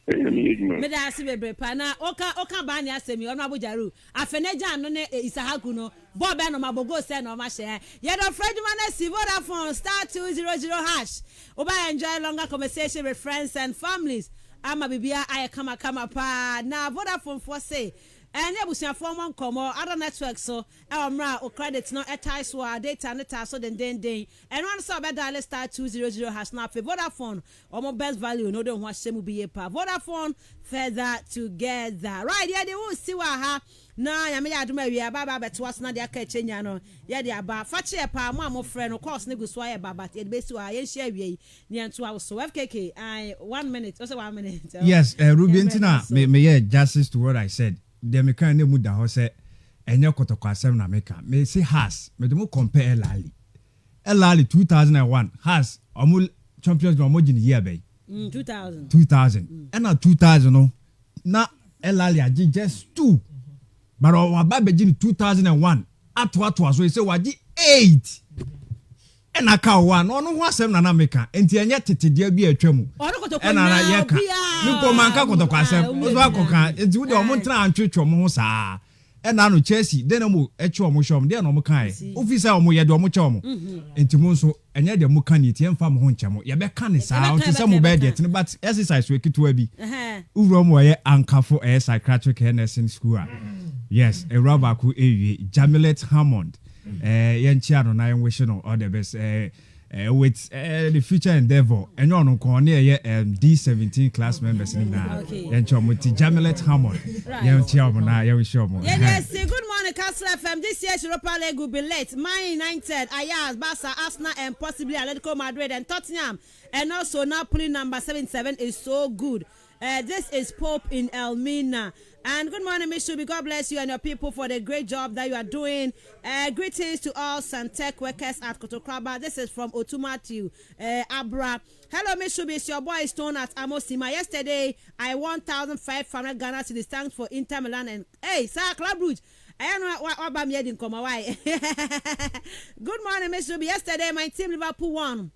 Medasi Pana, Oka Banya Semi, Honorable Jaru, Afeneja, no Isahakuno, Bob and Mabogo send on my share. Yet a Frenchman, Vodafone, *200#. Oba enjoy longer conversation with friends and families. Ama Bibia, I come pa. Now, Vodafone for say. And you will form one come other networks so or credits not a tie so data and data so then and one saw better dial *200# now for Vodafone or more best value no don't want shame be a pa Vodafone further together right yeah they will see what ha na ya me ya do we baba bet was na dia ka chenya no ya dia ba fa che pa mo friend of course ne go so ya baba e be so ya share wi ne anto so FKK I 1 minute also 1 minute yes Ruby Ntina me yeah justice to what I said. The mechanic muda hose enye kotoko asem na meka me say has me do compare Elali 2001 has omu champions no mojin year be 2000 and 2000 no na Elali agi just 2 but our babeji 2001 ato so say waji 8 and aka 1 no ho asem na meka enti enye tetede bi atwam and na yeka nuko manka kotoko asem ozo akoka enti wo de omo ntra antwetwo mo ho saa and na no Chelsea den mo etwe omo shom de na omo kan officer omo ye de omo che omo enti mo nso enye de mo kan eti emfa mo ho nchemo ye be kan saa enti se mo be de eti but exercise we kitwa bi uvro mo ye ankafo psychiatric nursing school yes a Robert ku ewie Jamilet Hammond yenchia no na wish no all the best with the future endeavor enyo no ko na ye D17 class members ni na yencho muti Jamilet Hammond yenchia mo na ye wish mo yes good morning Castle FM this year's Europa League will be late Man United Ajax Barca Arsenal and possibly Atletico Madrid and Tottenham and also Napoli number 77 is so good. This is Pope in Elmina. And good morning, Miss Rubby. God bless you and your people for the great job that you are doing. Greetings to all Santec workers at Kotokraba. This is from Otumatu Abra. Hello, Miss Rubby. It's your boy Stone at Amosima. Yesterday, I 1,500 Ghana to the thanks for Inter Milan and hey, Sir Club Rouge. I don't know what about me. Good morning, Miss Rubby. Yesterday, my team Liverpool won.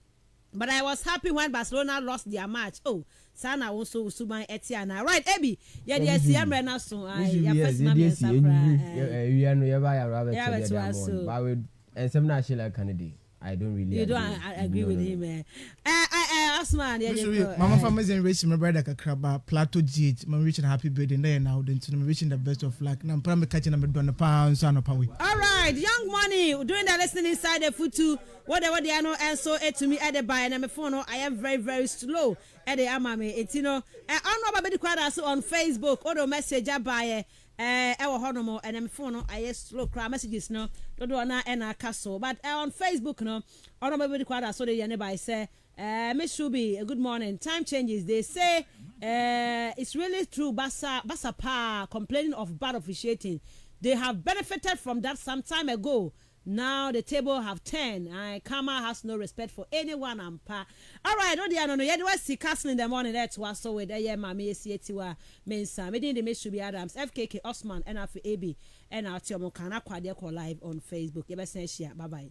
But I was happy when Barcelona lost their match. Oh, Sana also Suban Etiana. Right, Ebi. Yeah, yes, Yamrena so. Yes, and some national candidate. I don't really. You don't agree with him. Osman, Mama Farmers and Rich, my brother Kakraba, Plateau GH, my rich and happy birthday there now. Then to wishing the best of luck. Now, I'm catching number £1 son of Pawi. All right, Young Money, doing the listening inside the foot too. Whatever they are no answer to me at the buy and my phone. I am very, very slow at the amame. It's I don't know about the crowd on Facebook or the message I buy. Our honomo and I'm phone I slow cry messages no do na and a castle but on Facebook no or maybe the crowd so they nearby say Miss Rubby good morning time changes they say it's really true Basa Pa complaining of bad officiating they have benefited from that some time ago. Now the table have 10. Kama has no respect for anyone. All right, no, they are no. You see castle in the morning. That's what so with Mami Sietiwa Mensah. Me the Miss Rubby Adams, FKK Osman, and after AB, and our Tiomokana Kwadia live on Facebook. You best say bye bye.